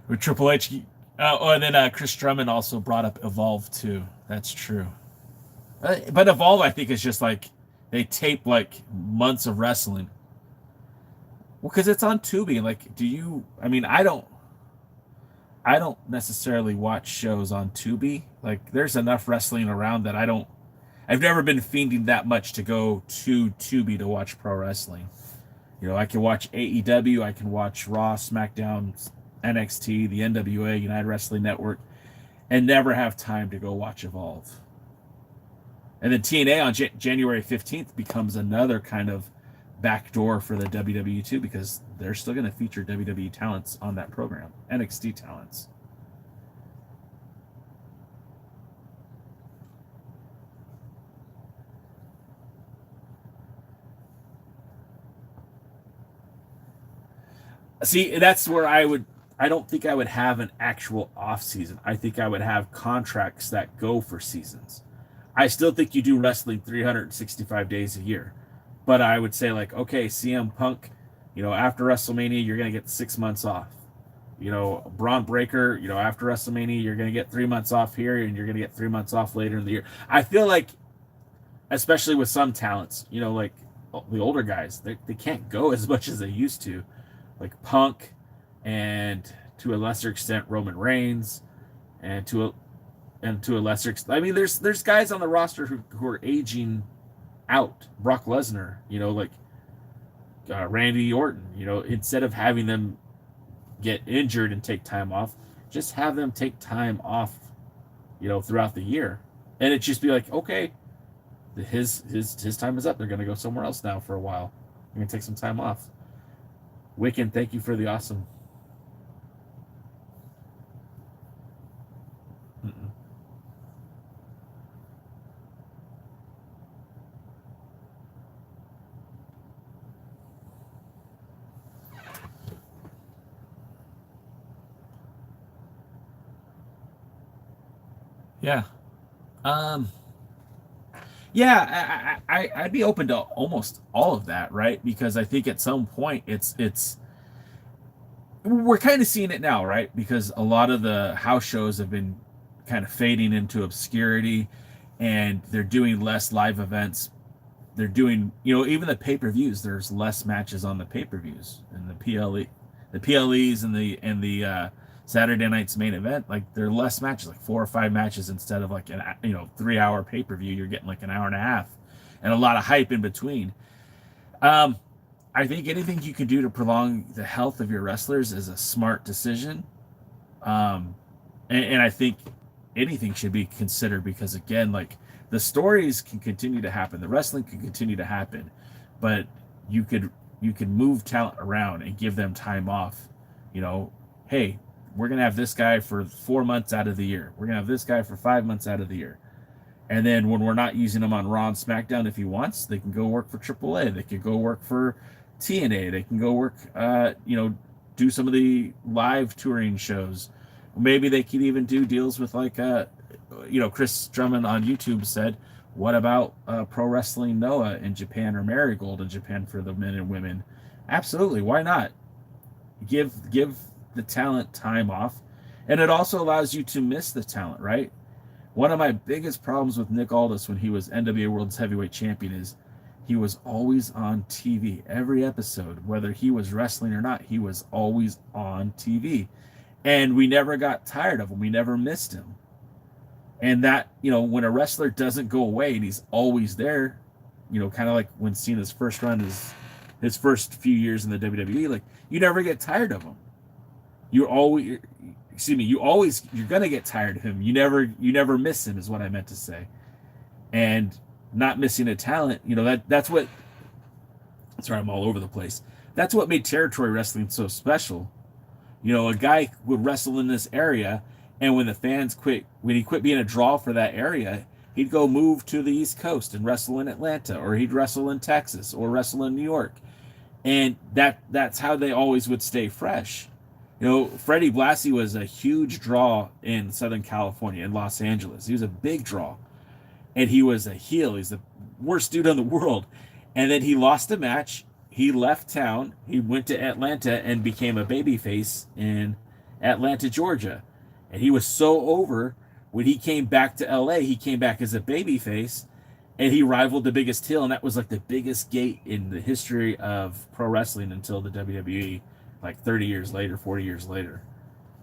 With Triple H. Oh, and then Chris Drummond also brought up Evolve too. That's true. But Evolve, I think, is just like they tape like months of wrestling. Well, because it's on Tubi. Like, do you? I mean, I don't necessarily watch shows on Tubi. Like, there's enough wrestling around that I don't. I've never been fiending that much to go to Tubi to watch pro wrestling. You know, I can watch AEW, I can watch Raw, SmackDown, NXT, the NWA, United Wrestling Network, and never have time to go watch Evolve. And then TNA on January 15th becomes another kind of backdoor for the WWE too, because they're still going to feature WWE talents on that program, NXT talents. See, that's where I don't think I would have an actual off season. I think I would have contracts that go for seasons. I still think you do wrestling 365 days a year. But I would say, like, okay, CM Punk, you know, after WrestleMania, you're going to get 6 months off. You know, Braun Breaker, you know, after WrestleMania, you're going to get 3 months off here, and you're going to get 3 months off later in the year. I feel like, especially with some talents, you know, like the older guys, they can't go as much as they used to. Like Punk, and to a lesser extent Roman Reigns, and to a lesser extent, I mean, there's guys on the roster who are aging out. Brock Lesnar, you know, like Randy Orton, you know, instead of having them get injured and take time off, just have them take time off, you know, throughout the year, and it just be like, okay, his time is up. They're gonna go somewhere else now for a while. They're gonna take some time off. Wiccan, thank you for the awesome. Mm-mm. Yeah. Um. Yeah, I'd be open to almost all of that, right? Because I think at some point it's we're kind of seeing it now, right? Because a lot of the house shows have been kind of fading into obscurity, and they're doing less live events. They're doing, you know, even the pay-per-views, there's less matches on the pay-per-views and the PLEs and the Saturday night's main event. Like, there are less matches, like 4 or 5 matches instead of like an, you know, 3-hour pay-per-view. You're getting like an hour and a half and a lot of hype in between. I think anything you can do to prolong the health of your wrestlers is a smart decision. And I think anything should be considered, because again, like, the stories can continue to happen, the wrestling can continue to happen, but you could move talent around and give them time off. You know, hey, we're gonna have this guy for 4 months out of the year. We're gonna have this guy for 5 months out of the year. And then when we're not using him on Raw and SmackDown, if he wants, they can go work for AAA. They could go work for TNA. They can go work, you know, do some of the live touring shows. Maybe they could even do deals with, like, you know, Chris Drummond on YouTube said, what about Pro Wrestling Noah in Japan, or Marigold in Japan for the men and women? Absolutely, why not? Give the talent time off, And it also allows you to miss the talent, right? One of my biggest problems with Nick Aldis when he was NWA World's Heavyweight Champion is he was always on TV. Every episode, whether he was wrestling or not, he was always on TV. And we never got tired of him. We never missed him. And that, when a wrestler doesn't go away and he's always there, kind of like when Cena's first run is his first few years in the WWE, like you never get tired of him. You're gonna get tired of him. You never miss him is what I meant to say. And not missing a talent, that's what, sorry, I'm all over the place. That's what made territory wrestling so special. A guy would wrestle in this area, and when the fans when he quit being a draw for that area, he'd go move to the East Coast and wrestle in Atlanta, or he'd wrestle in Texas, or wrestle in New York. And that's how they always would stay fresh. Freddie Blassie was a huge draw in Southern California, in Los Angeles. He was a big draw. And he was a heel. He's the worst dude in the world. And then he lost a match. He left town. He went to Atlanta and became a babyface in Atlanta, Georgia. And he was so over. When he came back to LA, he came back as a babyface. And he rivaled the biggest heel. And that was like the biggest gate in the history of pro wrestling until the WWE, like 30 years later, 40 years later.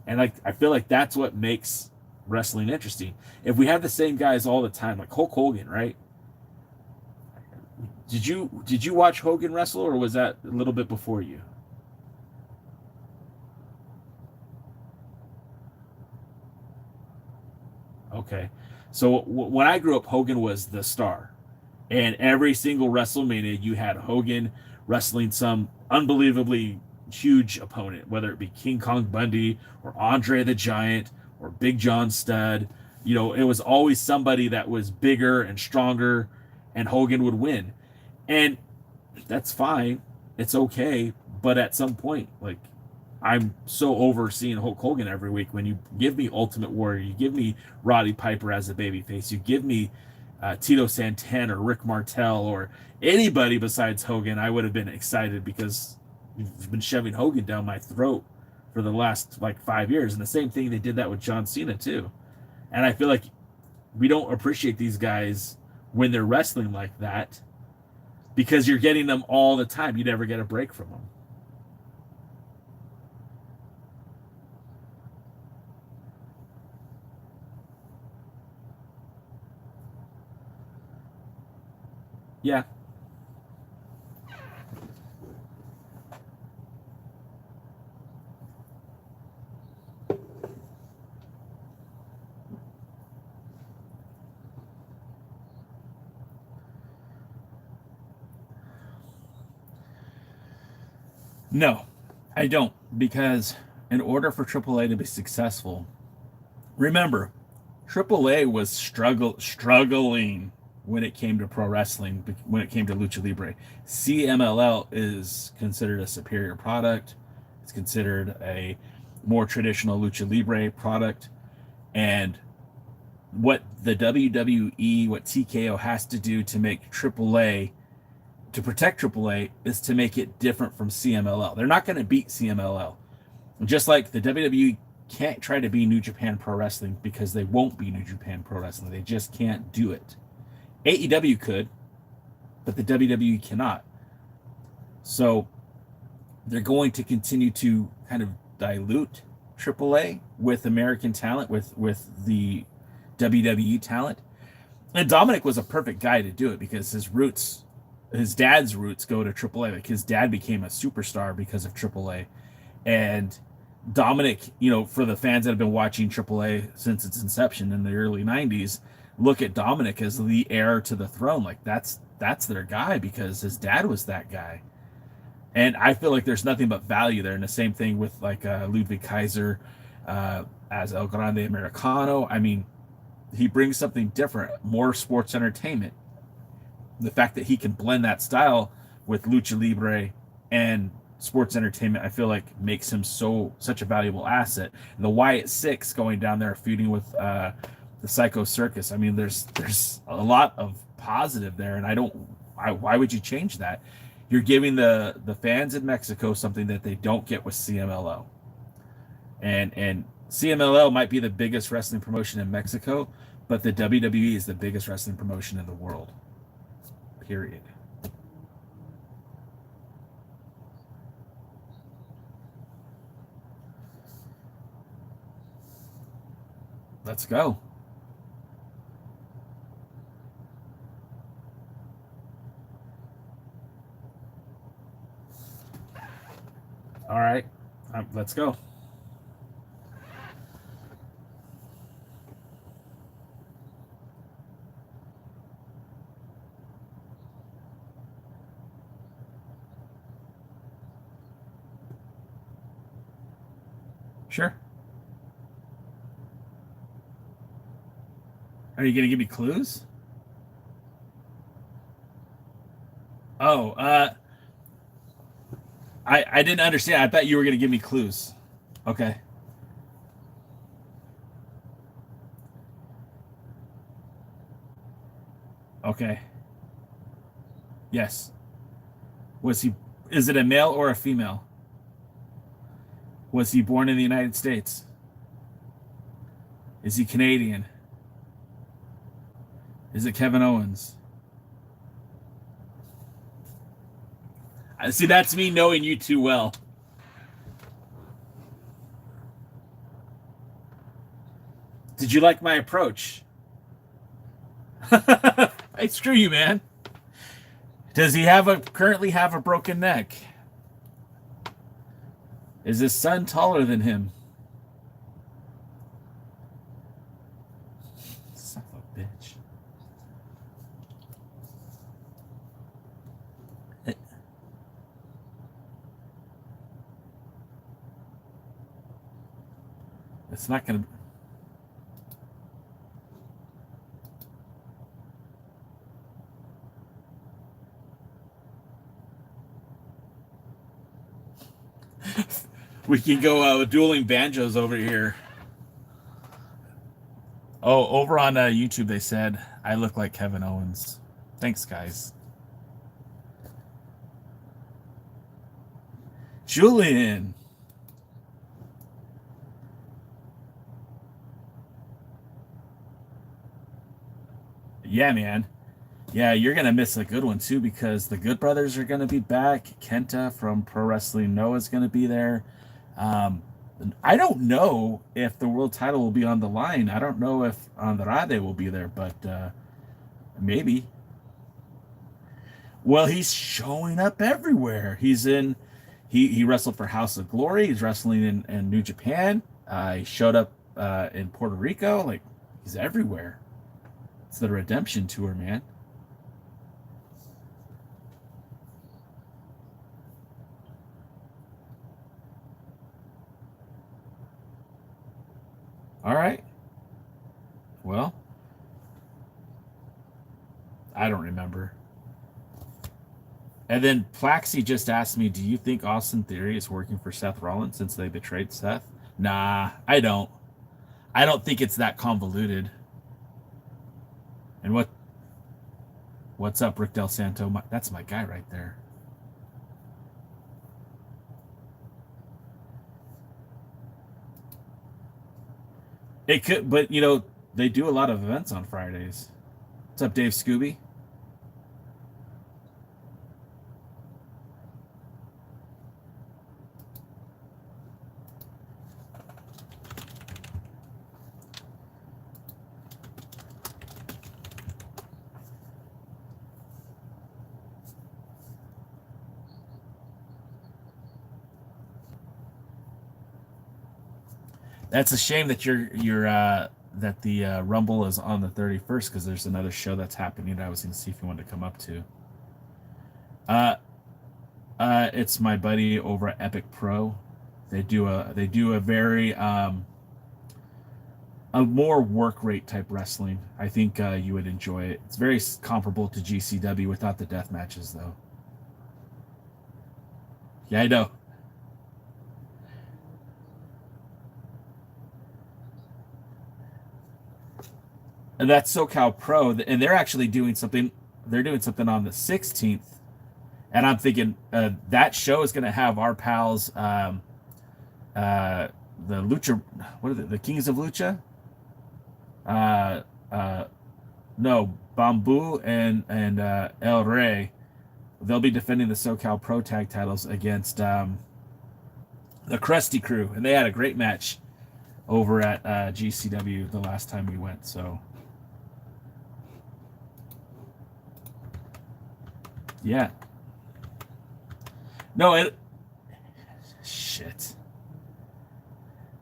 And I feel like that's what makes wrestling interesting. If we have the same guys all the time, like Hulk Hogan, right? Did you watch Hogan wrestle, or was that a little bit before you? Okay. So when I grew up, Hogan was the star. And every single WrestleMania, you had Hogan wrestling some unbelievably huge opponent, whether it be King Kong Bundy or Andre the Giant or Big John Studd. It was always somebody that was bigger and stronger, and Hogan would win. And that's fine. It's okay. But at some point, like, I'm so over seeing Hulk Hogan every week. When you give me Ultimate Warrior, you give me Roddy Piper as a babyface, you give me Tito Santana or Rick Martel or anybody besides Hogan, I would have been excited, because you've been shoving Hogan down my throat for the last 5 years. And the same thing, they did that with John Cena too. And I feel like we don't appreciate these guys when they're wrestling like that, because you're getting them all the time. You never get a break from them. Yeah. No, I don't, because in order for AAA to be successful, remember, AAA was struggling when it came to pro wrestling, when it came to lucha libre. CMLL is considered a superior product. It's considered a more traditional lucha libre product. And what the WWE, what TKO has to do to make AAA, to protect AAA, is to make it different from CMLL. They're not going to beat CMLL. Just like the WWE can't try to be New Japan Pro Wrestling, because they won't be New Japan Pro Wrestling. They just can't do it. AEW could, but the WWE cannot. So they're going to continue to kind of dilute AAA with American talent, with the WWE talent. And Dominic was a perfect guy to do it, because his dad's roots go to AAA. Like, his dad became a superstar because of AAA. And Dominic, for the fans that have been watching AAA since its inception in the early 90s, look at Dominic as the heir to the throne. Like, that's their guy, because his dad was that guy. And I feel like there's nothing but value there. And the same thing with Ludwig Kaiser as El Grande Americano. I mean, he brings something different, more sports entertainment. The fact that he can blend that style with lucha libre and sports entertainment, I feel like makes him such a valuable asset. And the Wyatt Six going down there feuding with the Psycho Circus. I mean, there's a lot of positive there, and why would you change that? You're giving the fans in Mexico something that they don't get with CMLL. And CMLL might be the biggest wrestling promotion in Mexico, but the WWE is the biggest wrestling promotion in the world. Period. Let's go. All right. Let's go. Sure. Are you going to give me clues? Oh, I didn't understand. I thought you were going to give me clues. Okay. Okay. Yes. Was he is it a male or a female? Was he born in the United States? Is he Canadian? Is it Kevin Owens? See, that's me knowing you too well. Did you like my approach? Hey, screw you, man. Does he currently have a broken neck? Is his son taller than him? Son of a bitch. It's not gonna. We can go dueling banjos over here. Oh, over on YouTube they said I look like Kevin Owens. Thanks, guys. Julian. Yeah, man. Yeah, you're gonna miss a good one too because the Good Brothers are gonna be back. Kenta from Pro Wrestling Noah is gonna be there. Um, I don't know if the world title will be on the line. I don't know if Andrade will be there, but maybe. Well, he's showing up everywhere. He wrestled for House of Glory. He's wrestling in New Japan. He showed up in Puerto Rico. Like, he's everywhere. It's the Redemption Tour, man. All right. Well, I don't remember. And then Plaxi just asked me, do you think Austin Theory is working for Seth Rollins since they betrayed Seth? Nah, I don't. I don't think it's that convoluted. And what's up, Rick Del Santo? That's my guy right there. It could, but they do a lot of events on Fridays. What's up, Dave Scooby? That's a shame that that the Rumble is on the 31st because there's another show that's happening that I was going to see if you wanted to come up to. It's my buddy over at Epic Pro. They do a very a more work rate type wrestling. I think you would enjoy it. It's very comparable to GCW without the death matches though. Yeah, I know. And that's SoCal Pro, and they're actually doing something. They're doing something on the 16th, and I'm thinking that show is going to have our pals Lucha, what are they? The Kings of Lucha? Uh, no, Bamboo and El Rey. They'll be defending the SoCal Pro Tag titles against the Krusty Crew, and they had a great match over at GCW the last time we went. So, yeah. No, shit.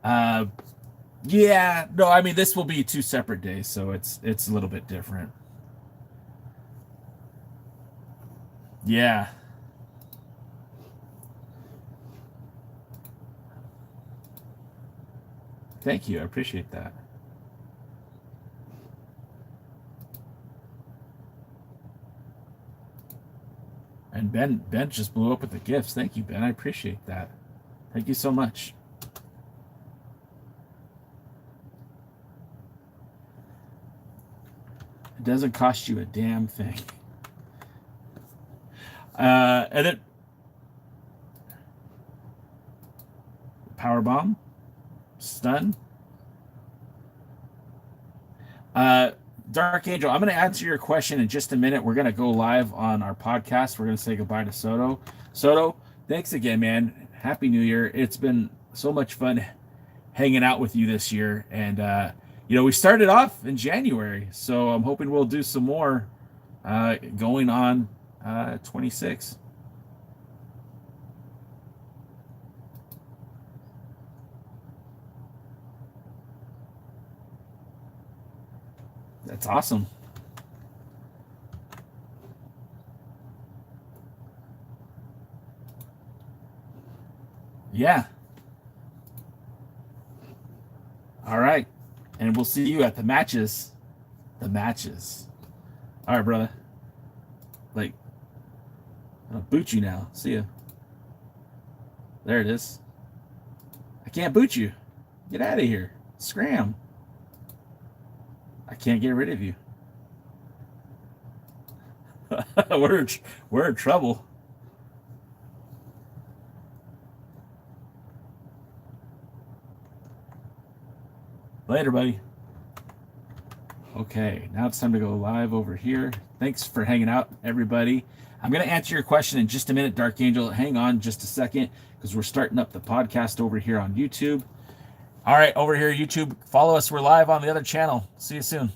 Yeah, no, I mean this will be 2 separate days, so it's a little bit different. Yeah. Thank you. I appreciate that. And Ben just blew up with the gifts. Thank you, Ben. I appreciate that. Thank you so much. It doesn't cost you a damn thing. And then power bomb, stun. Dark Angel, I'm going to answer your question in just a minute. We're going to go live on our podcast. We're going to say goodbye to Soto. Soto, thanks again, man. Happy New Year. It's been so much fun hanging out with you this year. And, we started off in January, so I'm hoping we'll do some more going on 26. That's awesome. Yeah. All right. And we'll see you at the matches. The matches. All right, brother. Like, I'll boot you now. See ya. There it is. I can't boot you. Get out of here. Scram. I can't get rid of you. we're in trouble. Later, buddy. Okay, now it's time to go live over here. Thanks for hanging out, everybody. I'm going to answer your question in just a minute, Dark Angel. Hang on just a second, because we're starting up the podcast over here on YouTube. All right, over here, YouTube. Follow us. We're live on the other channel. See you soon.